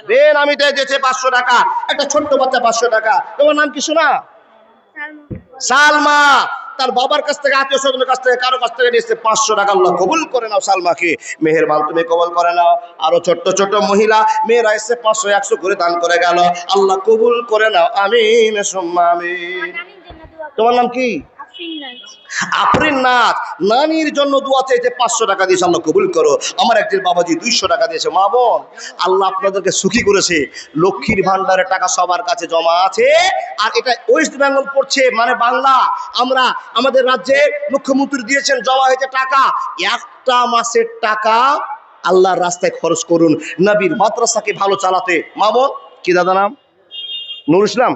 বেনামিতে দিয়েছে 500 টাকা। একটা ছোট্ট বাচ্চা 500 টাকা। তোমার নাম কি শোনা? সালমা। তার বাবার কাছ থেকে, আত্মীয় স্বজনের কাছ থেকে, কারো কাছ থেকে নিয়েছে 500 টাকা। আল্লাহ কবুল করে নাও সালমাকে, মেহেরবান তুমি কবুল করে নাও। আরো ছোট্ট ছোট্ট মহিলা মেয়েরা এসে 500 100 করে দান করে গেল। আল্লাহ কবুল করে নাও। আমিন সুম্মা আমিন। তোমার নাম কি? আফরিন নাথ। নানির জন্য দোয়া চাইতে 500 টাকা দিয়েছে, আল্লাহ কবুল করো। আমার একজন বাবাজি 200 টাকা দিয়েছে। মা বোন, আল্লাহ আপনাদেরকে সুখী করেছে। লক্ষ্মীর ভান্ডারের টাকা সবার কাছে জমা আছে, আর এটা ওয়েস্ট বেঙ্গল পড়ছে, মানে বাংলা। আমরা আমাদের রাজ্যে মুখ্যমন্ত্রী দিয়েছেন, জমা হয়েছে টাকা। একটা মাসের টাকা আল্লাহর রাস্তায় খরচ করুন, নবীর মাদ্রাসাকে ভালো চালাতে। মা বোন, কি দাদা নাম? নূর ইসলাম।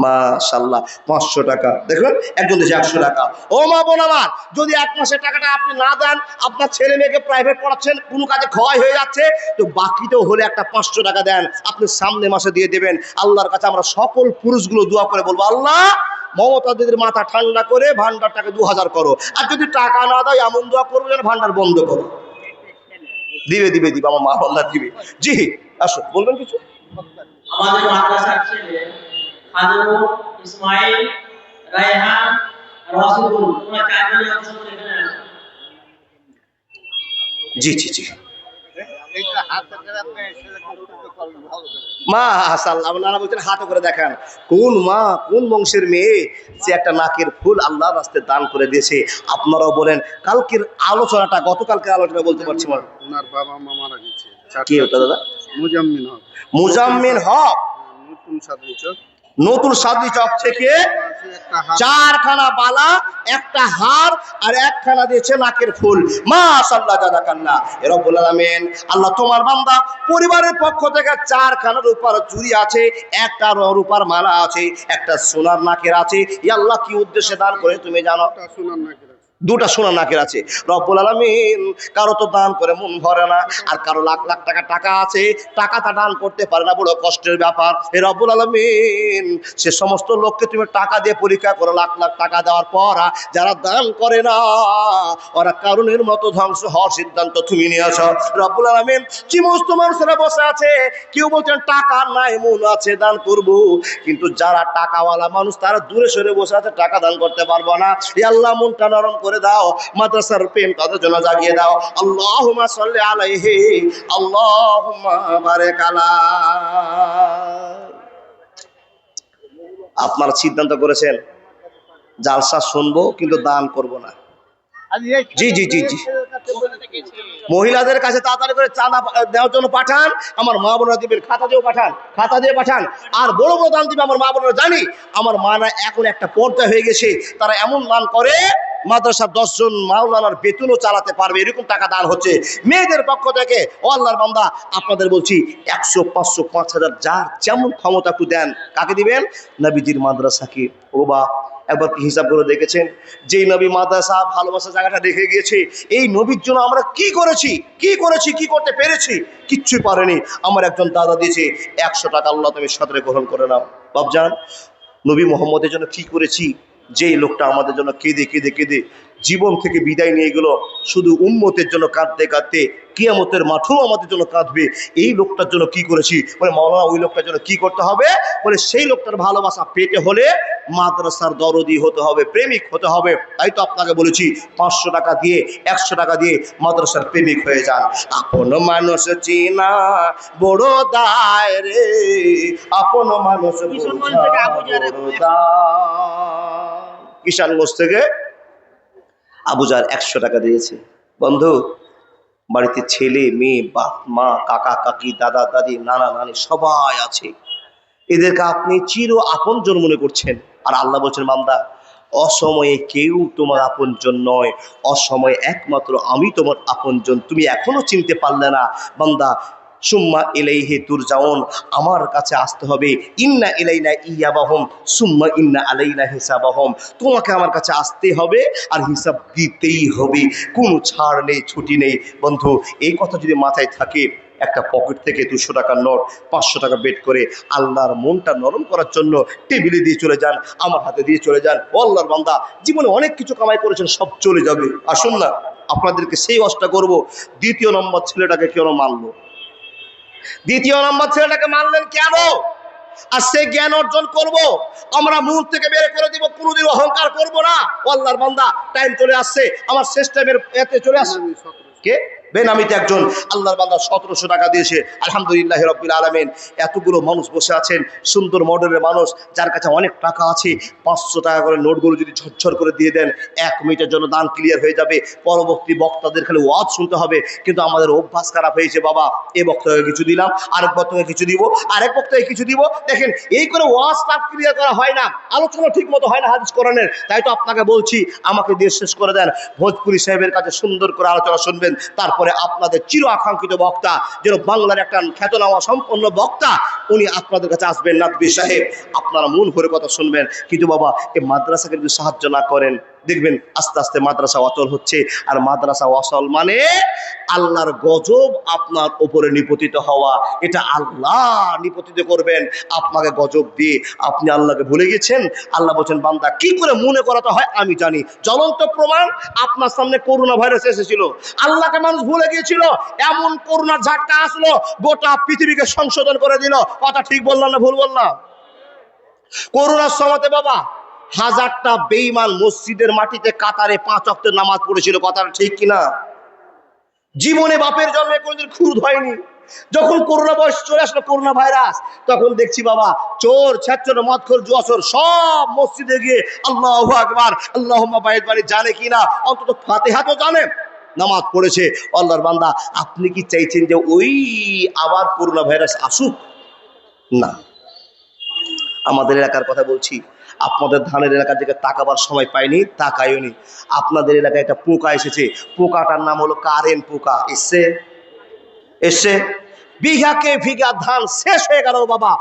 মাশাআল্লাহ, 500 টাকা। দেখুন, একজন দিয়েছে 100 টাকা। ও মা বোন আমার, যদি এক মাসের টাকাটা আপনি না দেন, আপনার ছেলে মেয়েকে প্রাইভেট পড়াচ্ছেন, কোনো কাজে ক্ষয় হয়ে যাচ্ছে, তো বাকিতেও হলে একটা 500 টাকা দেন, আপনি সামনে মাসে দিয়ে দেবেন। আল্লাহর কাছে আমরা সকল পুরুষগুলো দোয়া করে বলবো, আল্লাহ মমতা দিদির মাথা ঠান্ডা করে ভান্ডারটাকে 2000 করো। আর যদি টাকা না দাও, এমন দোয়া করবো যেন ভান্ডার বন্ধ করো। দিবে দিবে দিবে, আমার মা আল্লাহ দিবে। জি আসো, বলবেন কিছু? আমাদের মাদ্রাসার ছেলে খাজুর, ইসমাইল, রায়হান, রাসূলুল, তোমরা চারজনে অংশগ্রহণ এখানে আসো। জি জি জি। মাশাআল্লাহ, নানা বলছেন হাতে করে দেখান কোন মা কোন বংশের মেয়ে সে একটা নাকের ফুল আল্লাহর রাস্তায় দান করে দিয়েছে। আপনারাও বলেন, কালকের আলোচনাটা, গতকালকের আলোচনা বলতে পারছি না। ওনার বাবা মা মারা গেছে। কি ওটা দাদা? মুজাম্মিল হক। মুজাম্মিল হক, নতুন সাদরি চক। নতুন সাদরি চক থেকে একটা হাত 4খানা বালা, একটা হার আর একখানা দিয়েছে নাকের ফুল। মাশাআল্লাহ, জাযাকাল্লাহ। রব্বুল আলামিন, আল্লাহ তোমার বান্দা পরিবারের পক্ষ থেকে 4খানা রূপার চুড়ি আছে, একটা রূপার মালা আছে, একটা সোনার নাকের আছে। ইয়া আল্লাহ, কি উদ্দেশ্যে দান করে তুমি জানো? সোনার নাকের আছে। 2টা সোনার নাকের আছে। রব্বুল আলামিন, কারো তো দান করে মন ভরে না, আর কারো লাখ লাখ টাকা টাকা আছে, টাকাটা দান করতে পারে না, বড় কষ্টের ব্যাপার। এই রব্বুল আলামিন, সে সমস্ত লোককে তুমি টাকা দিয়ে পরীক্ষা করো, লাখ লাখ টাকা দেওয়ার পর যারা দান করে না, ওরা কারণের মতো ধ্বংস হওয়ার সিদ্ধান্ত তুমি নিয়েছ। রব্বুল আলামিন, সমস্ত মানুষেরা বসে আছে, কেউ বলছেন টাকা নাই, মন আছে দান করব, কিন্তু যারা টাকাওয়ালা মানুষ তারা দূরে সরে বসে আছে, টাকা দান করতে পারবো না। এই আল্লাহ মনটা নরম করে দাও, মাদ্রাসার প্রেম তাদের জন্য জাগিয়ে দাও। আল্লাহুম্মা সাল্লি আলাইহি, আল্লাহুম্মা বারিক আলা। আপনারা সিদ্ধান্ত করেছেন জালসা শুনবো কিন্তু দান করব না। জি জি জি জি। মহিলাদের কাছে তাড়াতাড়ি করে চাঁদা দেওয়ার জন্য পাঠান, আমার মা বোনরা দিবেন, খাতা দিয়ে পাঠান, খাতা দিয়ে পাঠান। আর বড় বড় দান দিবে আমার মা বোনরা। জানি আমার মারা এখন একটা পর্দা হয়ে গেছে, তারা এমন দান করে মাদ্রাসার 10 জন মাওলানার বেতনও চালাতে পারবে, এরকম টাকা দান হচ্ছে মেয়েদের পক্ষ থেকে। ও আল্লাহর বান্দা, আপনাদের বলছি 100, 500, 5000 যার যেমন ক্ষমতা একটু দেন। কাকে দিবেন? নবীজির মাদ্রাসাকে। ও বা একবার কি হিসাব করে দেখেছেন, যেই নবী মাদ্রাসা ভালোবাসা জায়গাটা রেখে গিয়েছে, এই নবীর জন্য আমরা কি করেছি, কি করেছি, কি করতে পেরেছি? কিচ্ছুই পারেনি। আমার একজন দাদা দিয়েছে 100 টাকা, আল্লাহ তুমি সাদরে গ্রহণ করে নাও। বাপজান, নবী মোহাম্মদের জন্য কি করেছি? যেই লোকটা আমাদের জন্য কেঁদে কেঁদে কেঁদে জীবন থেকে বিদায় নিয়ে গেল, শুধু উম্মতের জন্য কাঁদতে কাঁদতে কিয়ামতের মাঠেও আমাদের জন্য কাঁদবে, এই লোকটার জন্য কি করেছি? বলে মাওলানা, ওই লোকটার জন্য কি করতে হবে? বলে সেই লোকটার ভালোবাসা পেতে হলে মাদ্রাসার দরদি হতে হবে, প্রেমিক হতে হবে। তাই তো আপনাকে বলেছি 500 টাকা দিয়ে 100 টাকা দিয়ে মাদ্রাসার প্রেমিক হয়ে যান। আপন মানুষ চিনা বড় দায় রে, আপন মানুষ কিশোরগঞ্জ থেকে আবুজারে বড় দায়। কিষানগঞ্জ থেকে আবুজার 100 টাকা দিয়েছে। বন্ধু, বাড়িতে ছেলে মেয়ে, বাপ মা, কাকা কাকি, দাদা দাদি, নানা নানি সবাই আছে। এদেরকে আপনি চির আপনজন মনে করছেন, আর আল্লাহ বলছেন বান্দা অসময়ে কেউ তোমার আপনজন নয়, অসময়ে একমাত্র আমি তোমার আপনজন। তুমি এখনো চিনতে পারলে না বান্দা। সুম্মা ইলাইহি তুরজাউন, আমার কাছে আসতে হবে। ইন্না ইলাইনা ইয়াবাহুম সুম্মা ইন্না আলাইনা হিসাবাহুম, তোমাকে আমার কাছে আসতে হবে আর হিসাব দিতেই হবে, কোনো ছাড় নেই, ছুটি নেই। বন্ধু, এই কথা যদি মাথায় থাকে, একটা পকেট থেকে 200 টাকার নোট 500 টাকা বের করে আল্লাহর মনটা নরম করার জন্য টেবিলে দিয়ে চলে যান, আমার হাতে দিয়ে চলে যান। ও আল্লাহর বান্দা, জীবনে অনেক কিছু কামাই করেছেন, সব চলে যাবে। আসুন না, আপনাদেরকে সেই অষ্টা করব। দ্বিতীয় নম্বর ছেলেটাকে কেন মানলো? দ্বিতীয় নম্বর ছেলেটাকে মানলেন কেন? আর সে জ্ঞান অর্জন করব, আমরা মুখ থেকে বের করে দিব, কোনোদিন অহংকার করব না। ও আল্লাহর বান্দা, টাইম চলে আসছে, আমার শেষ টাইমের এতে চলে আসছে। কে বেনামিতে একজন আল্লাহর বান্দা 1700 টাকা দিয়েছে। আলহামদুলিল্লাহ রাব্বিল আলামিন। এতগুলো মানুষ বসে আছেন, সুন্দর মডেলের মানুষ, যার কাছে অনেক টাকা আছে। 500 টাকা করে নোটগুলো যদি ঝরঝর করে দিয়ে দেন, 1 মিনিটের জন্য দান ক্লিয়ার হয়ে যাবে। পরবর্তী বক্তাদের খালি ওয়াজ শুনতে হবে। কিন্তু আমাদের অভ্যাস খারাপ হয়েছে বাবা, এই বক্তাকে কিছু দিলাম, আরেক বক্তাকে কিছু দিব, আরেক বক্তাকে কিছু দিব। দেখেন, এই করে ওয়াজ লাভ ক্লিয়ার করা হয় না, আলোচনা ঠিক মতো হয় না হাদিস কোরআনের। তাই তো আপনাকে বলছি, আমাকে দিয়ে শেষ করে দেন, ভোজপুরি সাহেবের কাছে সুন্দর করে আলোচনা শুনবেন, তারপরে আপনাদের চির আকাঙ্ক্ষিত বক্তা, যেন বাংলার একটা খ্যাতনামা সম্পন্ন বক্তা, উনি আপনাদের কাছে আসবেন, নাদবি সাহেব। আপনারা মন ভরে কথা শুনবেন। কিন্তু বাবা, এই মাদ্রাসাকে যদি সাহায্য না করেন, দেখবেন আস্তে আস্তে মাদ্রাসা অচল হচ্ছে। আর মাদ্রাসা অচল মানে আল্লাহর গজব আপনার উপরে নিপতিত হওয়া। এটা আল্লাহ নিপতিত করবেন আপনাকে গজব দিয়ে। আপনি আল্লাহকে ভুলে গেছেন। আল্লাহ বলছেন বান্দা, কি করে মনে করাতে হয় আমি জানি। জ্বলন্ত প্রমাণ, আপনার সামনে করোনা ভাইরাস এসেছিল, আল্লাহকে মানুষ ভুলে গিয়েছিল, এমন করোনার ঝাটকা আসলো, গোটা পৃথিবীকে সংশোধন করে দিল। কথা ঠিক বললাম না ভুল বললাম? করোনার সময়তে বাবা 1000টা বেঈমান মসজিদের মাটিতে কাতারে 5 ওয়াক্তের নামাজ পড়েছিল। কথাটা ঠিক কিনা? জীবনে বাপের জন্মে কোনোদিন খুদ হয়নি। যখন করোনা বয়স চলে আসলো, করোনা ভাইরাস, তখন দেখছি বাবা চোর, ছাত্র, মদখোর, জুয়াচোর সব মসজিদে গিয়ে আল্লাহু আকবার, আল্লাহুম্মা বাইদ বানি জানে কিনা, অন্তত ফাতিহা তো জানে, নামাজ পড়েছে। আল্লাহর বান্দা, আপনি কি চাইছেন যে ওই আবার করোনা ভাইরাস আসুক? না। আমাদের এলাকার কথা বলছি, আপনাদের ধানের এলাকার দিকে তাকাবার সময় পাইনি, তাকাইনি। আপনাদের এলাকায় একটা পোকা এসেছে, পোকাটার নাম হলো কারেন্ট পোকা। এসে বিঘাকে বিঘা ধান শেষ হয়ে গেল বাবা।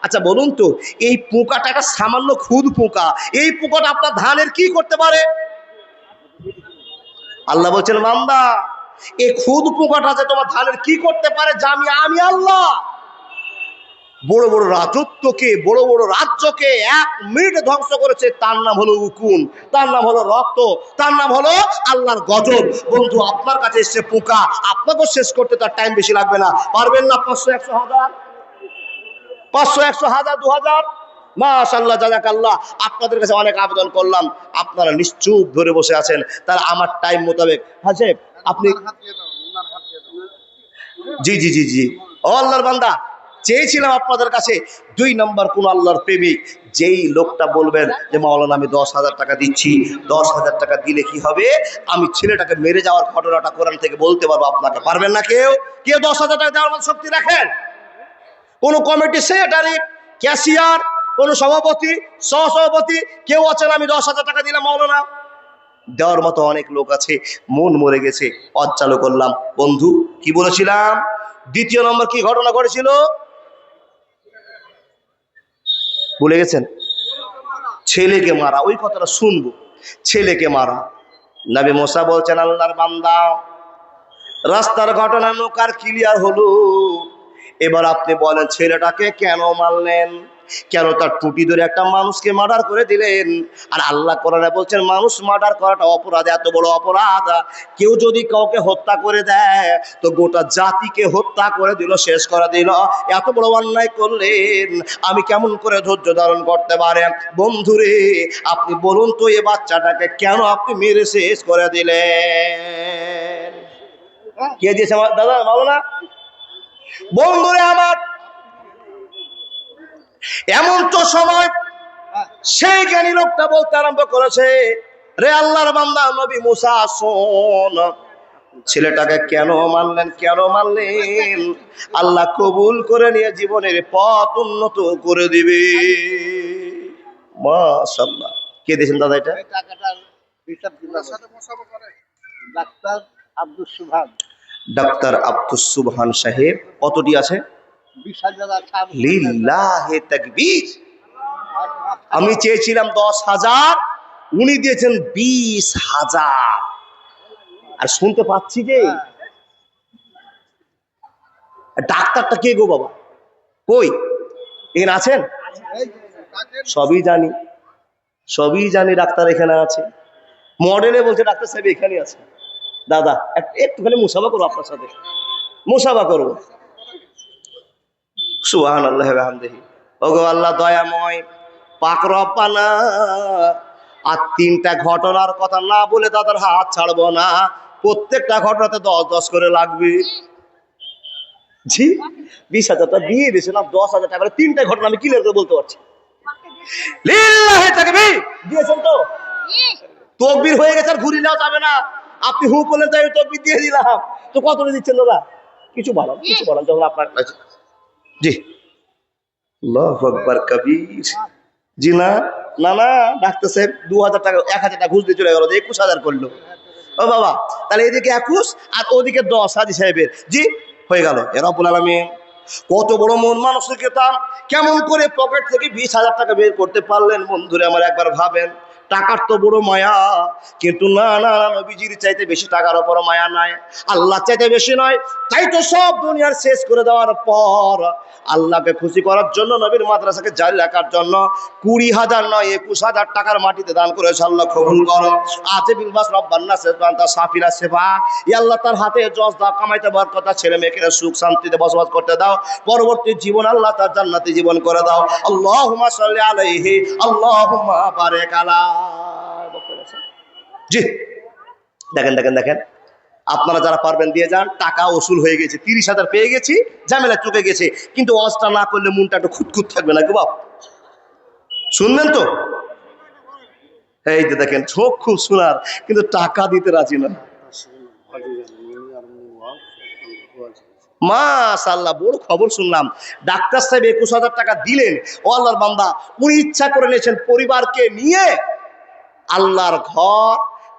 আচ্ছা বলুন তো, এই পোকাটা একটা সামান্য খুদ পোকা, এই পোকাটা আপনার ধানের কি করতে পারে? আল্লাহ বলছেন বান্দা, এই খুদ পোকাটা যে তোমার ধানের কি করতে পারে জানি আমি আল্লাহ। বড় বড় রাজত্বকে, বড় বড় রাজ্যকে 1 মিনিটে ধ্বংস করেছে। তার নাম হলো উকুন, তার নাম হলো রক্ত, তার নাম হলো আল্লাহর গজব। বন্ধু, আপনার কাছে এসছে পোকা, আপনাকেও শেষ করতে তার টাইম বেশি লাগবে না। পারবেন না? 500, 100, 1000, 500, 100, 1000, 2000, মাশাআল্লাহ, জাযাকাল্লাহ। আপনাদের কাছে অনেক আবেদন করলাম, আপনারা নিশ্চুপ ধরে বসে আছেন। তার আমার টাইম মোতাবেক হাসেব আপনি। জি জি জি জি। ও আল্লাহর বান্দা, চেয়েছিলাম আপনাদের কাছে 2 নম্বর কোন আল্লাহর প্রেমিক, যেই লোকটা বলবেন যে মাওলানা আমি 10,000 টাকা দিচ্ছি, 10,000 টাকা দিলে কি হবে, আমি ছেলেটাকে মেরে যাওয়ার ঘটনাটা কোরআন থেকে বলতে পারবো আপনাকে। পারবেন না কেউ? কেউ 10,000 টাকা দেওয়ার মতো শক্তি রাখেন? কোন কমিটি সেক্রেটারি, ক্যাশিয়ার, কোন সভাপতি, সহসভাপতি কেউ আছেন আমি 10,000 টাকা দিলাম মাওলানা? দেওয়ার মতো অনেক লোক আছে, মন মরে গেছে, চালু করলাম। বন্ধু, কি বলেছিলাম? দ্বিতীয় নম্বর কি ঘটনা ঘটেছিল ভুলে গেছেন? ছেলেকে মারা। ওই কথাটা শুনবো, ছেলেকে মারা। নবী মুসা বলছেন আল্লাহর বান্দা, রাস্তার ঘটনা নৌকার ক্লিয়ার হলো, এবার আপনি বলেন ছেলেটাকে কেন মারলেন? কেন তার টুটি ধরে একটা মানুষকে মার্ডার করে দিলেন? আর আল্লাহ কোরআনে বলছেন মানুষ মার্ডার করাটা অপরাধ, এত বড় অপরাধ। কেউ যদি কাউকে হত্যা করে দেয় তো গোটা জাতিকে হত্যা করে দিল, শেষ করে দিল। এত বড় অন্যায় করলেন, আমি কেমন করে ধৈর্য ধারণ করতে পারে? বন্ধুরে, আপনি বলুন তো, এ বাচ্চাটাকে কেন আপনি মেরে শেষ করে দিলেন? কে দিয়েছে আমার দাদা, বলো না? বন্ধুরে আমার, এমন তো সময় সেই জ্ঞানী লোকটা বলতে আরম্ভ করেছে, রে আল্লাহর বান্দা নবী মুসা, শোন, ছেলেটাকে কেন মারলেন, কেন মারলেন? আল্লাহ কবুল করে নিয়ে জীবনের পথ উন্নত করে দিবে। মাশাআল্লাহ। কে দিয়েছেন দাদা এটা? এই টাকাটার হিসাব দিলাম সাথে মোসাফা করে ডাক্তার আব্দুল সুবহান। ডাক্তার আব্দুস সুবহান সাহেব। কতটি আছে? 20,000 আছে। লিল্লাহে তাকবীর। আমি চেয়েছিলাম 10,000, উনি দিয়েছেন 20,000। আর শুনতে পাচ্ছি যে ডাক্তারটা কে গো বাবা? কই, এখানে আছেন? এই যে তাকে সবই জানি, সবই জানি ডাক্তার এখানে আছে। মডেলে বলছে ডাক্তার সাহেব এখানে আছে। দাদা একটুখানি মুসাফা করবো আপনার সাথে, মুসাফা করবো। সুবহানাল্লাহি ওয়া বিহামদিহি। ওগো আল্লাহ দয়াময়, পাক রব্বানা। আর 3টা ঘটনার কথা না বলে দাদার হাত ছাড়বো না। প্রত্যেকটা ঘটনাতে 10-10 করে লাগবে। জি, 20,000টা দিয়ে দিয়েছে না, 10,000 টাকা করে 3টা ঘটনা আমি ক্লিয়ার করে বলতে পারছি। লিল্লাহি তাকবীর দিয়েছেন তো? তকবীর হয়ে গেছে, আর ঘুরি নেওয়া যাবে না। আপনি হু করলেন তাই তকবীর দিয়ে দিলাম। তো কতটা দিচ্ছেন দাদা? কিছু বলেন, কিছু বলেন যখন আপনার। জি, আল্লাহু আকবার কবীর। জি না, না না, ডাক্তার সাহেব 2,000 টাকা, 1,000 টাকা ঘুষ দিয়ে চলে গেল, 21,000 করলো। ও বাবা, তাহলে এদিকে 21 আর ওদিকে 10 হাজি সাহেবের। জি, হয়ে গেল। এ রব্বুল আলামিন, কত বড় মন মানসিকতা! কেমন করে পকেট থেকে 20,000 টাকা বের করতে পারলেন? বন্ধুরে আমার, একবার ভাবেন। টাকার তো বড় মায়া, কিন্তু না না, নবীজির চাইতে বেশি টাকার উপর মায়া নাই, আল্লাহ চাইতে বেশি নয়। তাই তো সব দুনিয়ার শেষ করে দেওয়ার পর আল্লাহকে খুশি করার জন্য, নবীর মাদ্রাসাকে জারি রাখার জন্য 20,000 নয় 21,000 টাকার মাটিতে দান করেছে। আল্লাহ কবুল করো। আছে বিলবাস রব্বান্না সেফান্তা সাফিরা সেফা। ই আল্লাহ, তার হাতে জজ দাও, কামাইতে বরকত, ছেলে মেয়েকে সুখ শান্তিতে বসবাস করতে দাও। পরবর্তী জীবন আল্লাহ তার জান্নাতি জীবন করে দাও। আল্লাহুম্মা সাল্লি আলাইহি, আল্লাহুম্মা বারিক আলা। জি, দেখেন দেখেন দেখেন, আপনারা যারা পারবেন দিয়ে যান। টাকা ওসুল হয়ে গেছে, 30,000 পেয়ে গেছি, ঝামেলা চুকে গেছে। কিন্তু ওয়াজটা না করলে মনটা একটু খুঁতখুত থাকবে না গো বাপ? শুনবেন তো? এই যে দেখেন, চোখ খুব শোনার, কিন্তু টাকা দিতে রাজি না। মাশাআল্লাহ, বড় খবর শুনলাম। ডাক্তার সাহেব 21,000 টাকা দিলেন। ও আল্লাহর বান্দা, উনি ইচ্ছা করে নিয়েছেন পরিবারকে নিয়ে আল্লাহর ঘর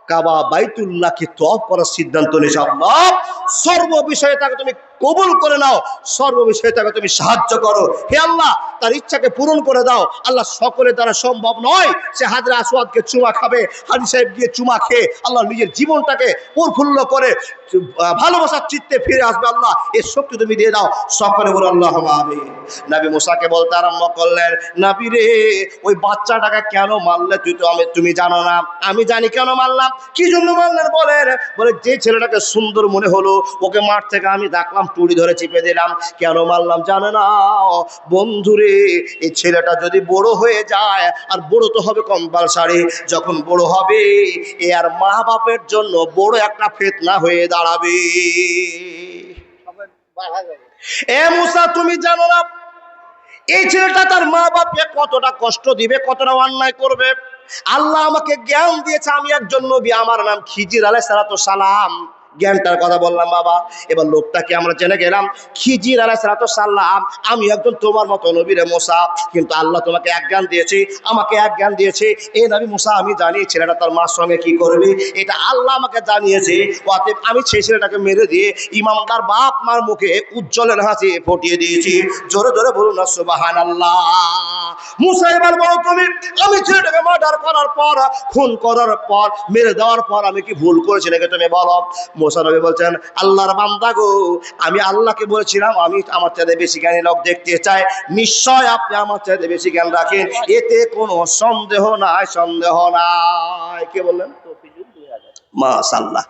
কাবা বাইতুল্লাহকে তওয়াফ করার সিদ্ধান্ত নিয়েছে। আল্লাহ, সর্ব বিষয়ে তাকে তুমি কবুল করে নাও, সর্ব বিষয়ে তাকে তুমি সাহায্য করো। হে আল্লাহ, তার ইচ্ছাকে পূরণ করে দাও। আল্লাহ, সকলের দ্বারা সম্ভব নয় সে হাজরা আসওয়াদকে চুমা খাবে। হাজী সাহেব গিয়ে চুমা খেয়ে আল্লাহ নিজের জীবনটাকে প্রফুল্ল করে ভালোবাসার চিত্তে ফিরে আসবে। আল্লাহ, এর শক্তি তুমি দিয়ে দাও। সকলে বলো আল্লাহুম্মা আমিন। নবী মুসাকে বলতে আরম্ভ করলেন, নবী রে, ওই বাচ্চাটাকে কেন মারলে তুমি জানো না? আমি জানি কেন মারলাম। কি জন্য মারলেন বলেন? বলে, যে ছেলেটাকে সুন্দর মনে হলো ওকে মাঠ থেকে আমি দেখলাম, টুড়ি ধরে চিপে দিলাম। কেন মারলাম জানে না? বন্ধুরে, এই ছেলেটা যদি বড় হয়ে যায়, আর বড় তো হবে কম্পালসারি, যখন বড় হবে এ আর মা বাপের জন্য বড় একটা ফিতনা হয়ে দাঁড়াবে। এ মুসা, তুমি জানো না এই ছেলেটা তার মা বাপকে কতটা কষ্ট দিবে, কতটা অন্যায় করবে? আল্লাহ আমাকে জ্ঞান দিয়েছে, আমি একজন নবী, আমার নাম খিজির আলাইহিস সালাতু সালাম। জ্ঞানটার কথা বললাম বাবা। এবার লোকটাকে আমরা জেনে গেলাম, খিজির আলাইহিস সালাতু সালাম, আমি একজন তোমার মতো নবী রে মুসা। কিন্তু আল্লাহ তোমাকে এক জ্ঞান দিয়েছে, আমাকে এক জ্ঞান দিয়েছে। এই নবী মুসা, আমি জানি ছেলেটা তার মার সঙ্গে কি করবে, এটা আল্লাহ আমাকে জানিয়েছে। অতএব আমি সেই ছেলেটাকে মেরে দিয়ে ইমামদার বাপ মার মুখে উজ্জ্বলের হাসি ফুটিয়ে দিয়েছি। জোরে জোরে বলুন না সুবহানাল্লাহ। মুসা, এবার বলো তুমি, আমি ছেলেটাকে মার্ডার করার পর, খুন করার পর, মেরে দেওয়ার পর আমি কি ভুল করেছি নাকি তুমি বলো? মুসা নবী বলছেন, আল্লাহর বান্দা গো, আমি আল্লাহকে বলেছিলাম আমি আমার চাইতে বেশি জ্ঞানী লোক দেখতে চাই, নিশ্চয় আপনি আমার চাইতে বেশি জ্ঞান রাখেন, এতে কোনো সন্দেহ নাই, সন্দেহ নাই। কে বললেন? মাশাআল্লাহ,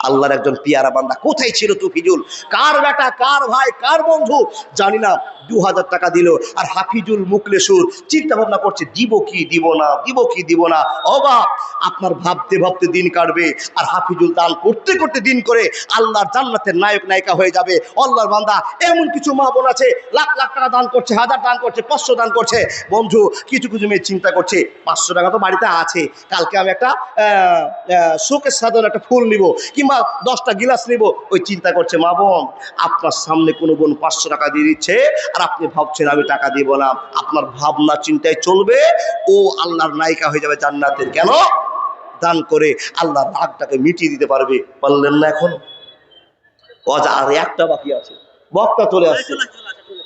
আল্লাহর একজন পিয়ারা বান্দা। কোথায় ছিল তুফিজুল? কার বেটা, কার ভাই, কার বন্ধু জানি না, 2000 টাকা দিল। আর হাফিজুল মুকলেসুর চিন্তা ভাবনা করছে দিব কি দিব না, দিব কি দিব না। অবাক, আপনার ভাবতে ভাবতে দিন কাটবে, আর হাফিজুল দান করতে করতে দিন করে আল্লাহর জান্নাতের নায়ক নায়িকা হয়ে যাবে। আল্লাহর বান্দা, এমন কিছু মা বোন আছে লাখ লাখ টাকা দান করছে, 1000 দান করছে, 500 দান করছে। বন্ধু, কিছু কিছু মেয়ে চিন্তা করছে 500 টাকা তো বাড়িতে আছে, কালকে আমি একটা শোকের সাধারণ একটা ফুল নিব, কিংবা 10টা গিলাস নিব। ওই চিন্তা করছে। মা বোন, আপনার সামনে কোনো বোন 500 টাকা দিয়ে দিচ্ছে, আর আপনি ভাবছেন আমি টাকা দিব না। আপনার ভাবনা চিন্তায় চলবে, ও আল্লাহর নায়িকা হয়ে যাবে জান্নাতের। কেন? দান করে আল্লাহর রাগটাকে মিটিয়ে দিতে পারবে। পারলেন না এখন? আর একটা বাকি আছে, বক্তা চলে আসছে,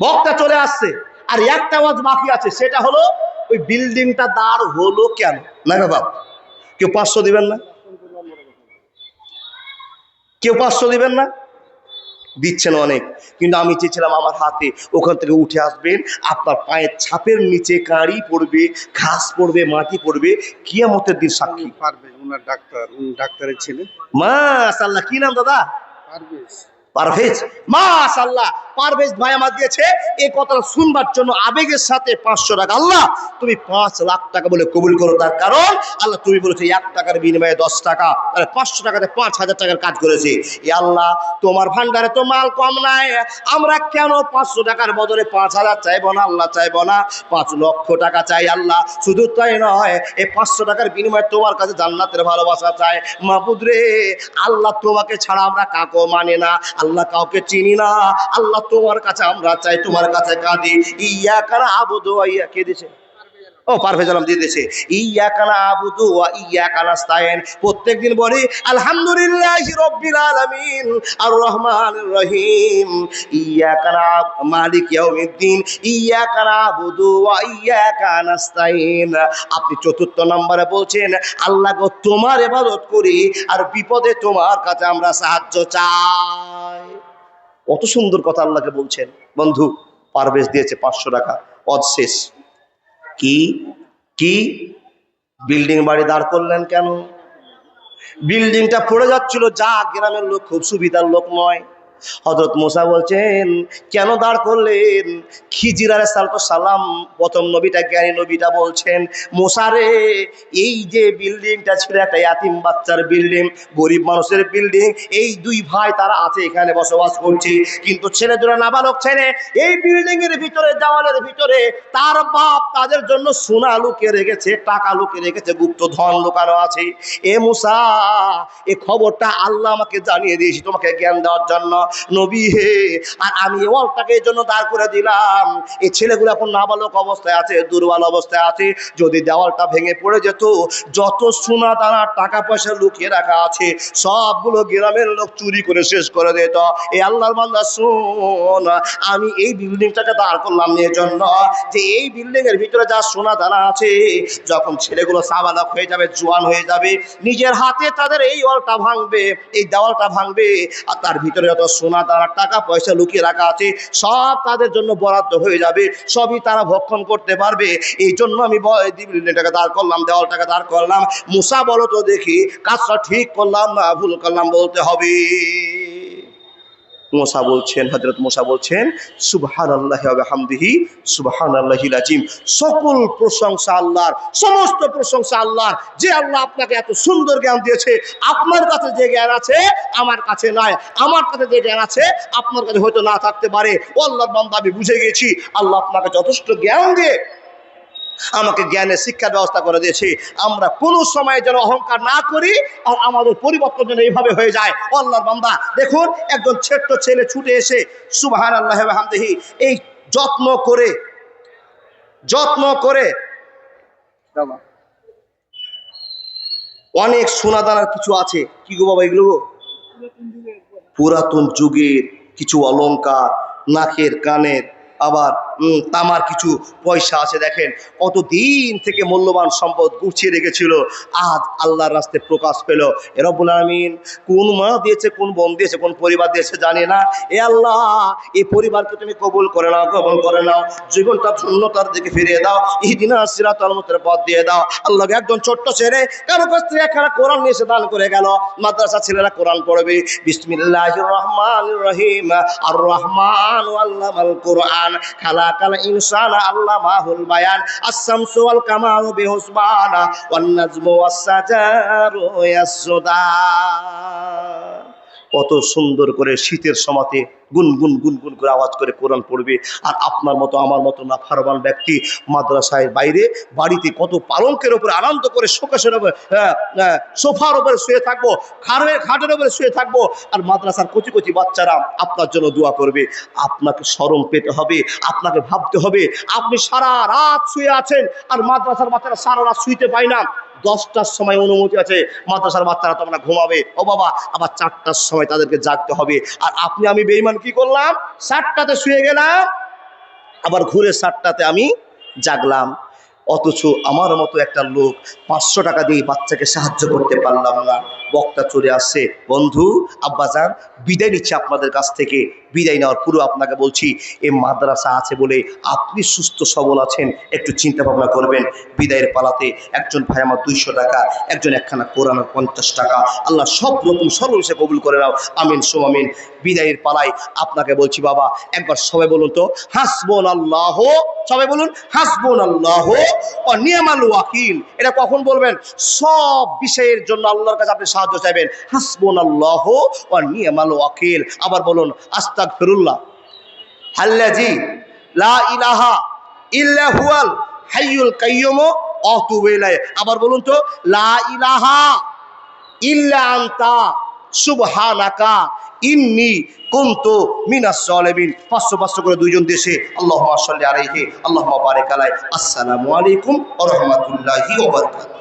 বক্তা চলে আসছে, আর একটা ওয়াজ বাকি আছে, সেটা হলো ওই বিল্ডিংটা দাঁড় হলো কেন? না বাবা, কেউ 500 দিবেন না? কেউ 500 দিবেন না? দিচ্ছেন অনেক, কিন্তু আমি চেয়েছিলাম আমার হাতে, ওখান থেকে উঠে আসবেন, আপনার পায়ের ছাপের নিচে কাঁড়ি পড়বে, ঘাস পড়বে, মাটি পড়বে, কিয়ামতের দিন সাক্ষী পারবে। ওনার ডাক্তার, ডাক্তারের ছেলে। মাশাআল্লাহ। কি নাম দাদা? পারভেজ। পারভেজ। মাশাআল্লাহ, পারভেজ ভাই আমার দিয়েছে। এই কথাটা শুনবার জন্য আবেগের সাথে 500 টাকা। আল্লাহ তুমি 5 লাখ টাকা বলে কবুল করো, তার কারণ আল্লাহ তুমি বলেছো 1 টাকার বিনিময়ে 10 টাকা, তাহলে 500 টাকাতে 5000 টাকার কাজ করেছে। এ আল্লাহ, তোমার ভান্ডারে তো মাল কম নাই, আমরা কেন 500 টাকার বদলে 5000 চাইবো না? আল্লাহ চাইবো না, 5 লক্ষ টাকা চাই। আল্লাহ শুধু তাই নয়, এই 500 টাকার বিনিময়ে তোমার কাছে জান্নাতের ভালোবাসা চাই। মাবুদ রে, আল্লাহ তোমাকে ছাড়া আমরা কাকেও মানে না, আল্লাহ কাউকে চিনি না। আল্লাহ তোমার কাছে আমরা চাই, তোমার কাছে কাঁদি। ইয়াকা নাবুদু ওয়া ইয়াকা, কে দিয়েছে? ও পারভেজ আলম দিয়ে দিয়েছে। ইয়াকা নাবুদু ওয়া ইয়াকা নাস্তাইন। প্রত্যেকদিন বলি আলহামদুলিল্লাহি রাব্বিল আলামিন আর রহমানির রহিম, ইয়াকা মালিক ইয়াউমিদ্দিন, ইয়াকা নাবুদু ওয়া ইয়াকা নাস্তাইন। আপনি 4র্থ নম্বরে বলছেন, আল্লাহ গো তোমার ইবাদত করি, আর বিপদে তোমার কাছে আমরা সাহায্য চাই। কত সুন্দর কথা আল্লাহকে বলছেন। বন্ধু, পারভেজ দিয়েছে 500 টাকা, অদ শেষ। কি কি বিল্ডিং বাড়ি দাঁড় করলেন কেন? বিল্ডিংটা পড়ে যাচ্ছিল, যা গ্রামের লোক খুব সুবিধার লোক নয়। হযরত মুসা বলছেন, কেন দাঁড় করলেন? খিজির আলাইহিস সালাম, প্রথম নবীটা, জ্ঞানী নবীটা বলছেন, মুসা রে, এই যে বিল্ডিংটা ছিল একটা ইয়াতিম বাচ্চার বিল্ডিং, গরিব মানুষের বিল্ডিং, এই 2 ভাই তারা আছে এখানে বসবাস করছে, কিন্তু ছেলে দুটো নাবালক ছেলে। এই বিল্ডিং এর ভিতরে, দেওয়ালের ভিতরে তার বাপ তাদের জন্য সোনা লুকিয়ে রেখেছে, টাকা লুকিয়ে রেখেছে, গুপ্ত ধন লুকানো আছে। এ মুসা, এই খবরটা আল্লাহ আমাকে জানিয়ে দিয়েছি তোমাকে জ্ঞান দেওয়ার জন্য। নবী হে, আর আমি এই ওয়ালটাকে এই জন্য দাঁড় করে দিলাম, এই ছেলেগুলো এখন নাবালক অবস্থায় আছে, দুর্বল অবস্থায় আছে। যদি দেওয়ালটা ভেঙে পড়ে যেত, যত সোনা দানা টাকা পয়সা লুকিয়ে রাখা আছে সবগুলো গ্রামের লোক চুরি করে শেষ করে দিত। এই আল্লাহর বান্দা শোন, আমি এই বিল্ডিংটাকে দাঁড় করলাম এর জন্য যে এই বিল্ডিং এর ভিতরে যা সোনা দানা আছে, যখন ছেলেগুলো সাবালক হয়ে যাবে, জোয়ান হয়ে যাবে, নিজের হাতে তাদের এই ওয়ালটা ভাঙবে, এই দেওয়ালটা ভাঙবে, আর তার ভিতরে যত সোনা দানা টাকা পয়সা লুকিয়ে রাখা আছে সব তাদের জন্য বরাদ্দ হয়ে যাবে, সবই তারা ভক্ষণ করতে পারবে। এই জন্য আমি বিল্ডিংটাকে দাঁড় করলাম, দেওয়ালটাকে দাঁড় করলাম। মুসা বলো তো দেখি, কাজটা ঠিক করলাম না ভুল করলাম? বলতে হবে। মুসা বলছেন, হযরত মুসা বলছেন, সুবহানাল্লাহি ওয়া বিহামদিহি সুবহানাল্লাহিল আযীম। সকল প্রশংসা আল্লাহর, সমস্ত প্রশংসা আল্লাহর, যে আল্লাহ আপনাকে এত সুন্দর জ্ঞান দিয়েছে। আপনার কাছে যে জ্ঞান আছে আমার কাছে নাই, আমার কাছে যে জ্ঞান আছে আপনার কাছে হয়তো না থাকতে পারে। ও আল্লাহর বান্দা, আমি বুঝে গেছি আল্লাহ আপনাকে যথেষ্ট জ্ঞান দিয়ে আমাকে জ্ঞানের শিক্ষার ব্যবস্থা করে দিয়েছে। আমরা কোনো সময় যেন অহংকার না করি, আর আমাদের পরিবর্তন যেন এইভাবে হয়ে যায়। আল্লাহর বান্দা দেখুন, একজন ছোট্ট ছেলে ছুটে এসে সুবহানাল্লাহি ওয়া বিহামদিহি এই যত্ন করে অনেক সোনাদানার কিছু আছে। কি গো বাবা এগুলো? পুরাতন যুগের কিছু অলংকার, নাকের কানের, আবার তামার কিছু পয়সা আছে। দেখেন কত দিন থেকে মূল্যবান সম্পদ গুছিয়ে রেখেছিল, আজ আল্লাহর রাস্তায় প্রকাশ পেল। এ রব্বুল আলামিন কোন মা দিয়েছে, কোন বোন দিয়েছে, কোন পরিবার দিয়েছে জানি না। এ আল্লাহ, এই পরিবারকে তুমি কবুল করে নাও, কবুল করে নাও, জীবনটা শূন্যতার দিকে ফিরিয়ে দাও, ইহদিনা সিরাতাল মুস্তাকিম পথ দিয়ে দাও। আল্লাহ, একজন ছোট্ট ছেলে কারো কাছ থেকে একখানা কোরআন নিয়ে এসে দান করে গেল, মাদ্রাসা ছেলেরা কোরআন পড়বে। বিসমিল্লাহির রহমানির রহিম, আর রহমান আল্লামাল কোরআন, খালাকাল ইনসানা আল্লামাহুল বায়ান, আশ-শামসু ওয়াল কামারু বিহুসবানা, ওয়ান নাজমু ওয়াস সাজারু ইয়াসজুদান। কত সুন্দর করে শীতের সময়তে গুনগুন গুনগুন করে আওয়াজ করে কোরআন পড়বে। আর আপনার মতো আমার মতো নাফরমান ব্যক্তি মাদ্রাসায় বাইরে বাড়িতে কত পালঙ্কের উপরে আনন্দ করে শোকেশের উপরে সোফার উপরে শুয়ে থাকবো, খাটের উপরে শুয়ে থাকবো, আর মাদ্রাসার কচি কচি বাচ্চারা আপনার জন্য দোয়া করবে। আপনাকে শরম পেতে হবে, আপনাকে ভাবতে হবে আপনি সারা রাত শুয়ে আছেন, আর মাদ্রাসার বাচ্চারা সারা রাত শুইতে পায় না। 10টার সময় অনুমতি আছে, মাদ্রাসার বাচ্চারা তোমরা ঘুমাবে, ও বাবা, আবার 4টার সময় তাদেরকে জাগতে হবে। আর আপনি আমি বেঈমান কি করলাম, 7টাতে শুয়ে গেলাম, আবার ঘুরে 7টাতে আমি জাগলাম। অথচ আমার মতো একটা লোক 500 টাকা দিয়ে বাচ্চাকে সাহায্য করতে পারলাম না। বক্তা চলে আসছে, বন্ধু আব্বাজান বিদায় নিচ্ছে আপনাদের কাছ থেকে। বিদায় নেওয়ার পুরো আপনাকে বলছি, এই মাদ্রাসা আছে বলে আপনি সুস্থ সবল আছেন, একটু চিন্তা ভাবনা করবেন। বিদায়ের পালাতে একজন ভাই আমার 200 টাকা, একজন একখানা কোরআন 50 টাকা, আল্লাহ সব রকম সর্বশেষে কবুল করে নাও, আমিন সুমামিন। বিদায়ের পালায় আপনাকে বলছি বাবা, একবার সবাই বলুন তো হাসবুনাল্লাহ, সবাই বলুন হাসবুনাল্লাহ ওয়া নি'মাল ওয়াকিল। এটা কখন বলবেন? সব বিষয়ের জন্য আল্লাহর কাছে আপনি সাহায্য চাইবেন, হাসবুনাল্লাহ ওয়া নি'মাল ওয়াকিল। আবার বলুন আস্তাগফিরুল্লাহ আল্লাযী লা ইলাহা ইল্লা হুয়াল হাইয়ুল কাইয়্যুম ওয়া আতুবু ইলাইহি। আবার বলুন তো লা ইলাহা ইল্লা আনতা সুবহানাকা ইন্নী কুনতু মিনাস জালিমিন। 500 করে দুইজন দেশে আল্লাহুম্মা সাল্লি আলাইহি আল্লাহুম্মা বারিক আলাইহি। আসসালামু আলাইকুম ওয়া রাহমাতুল্লাহি ওয়া বারাকাতুহু।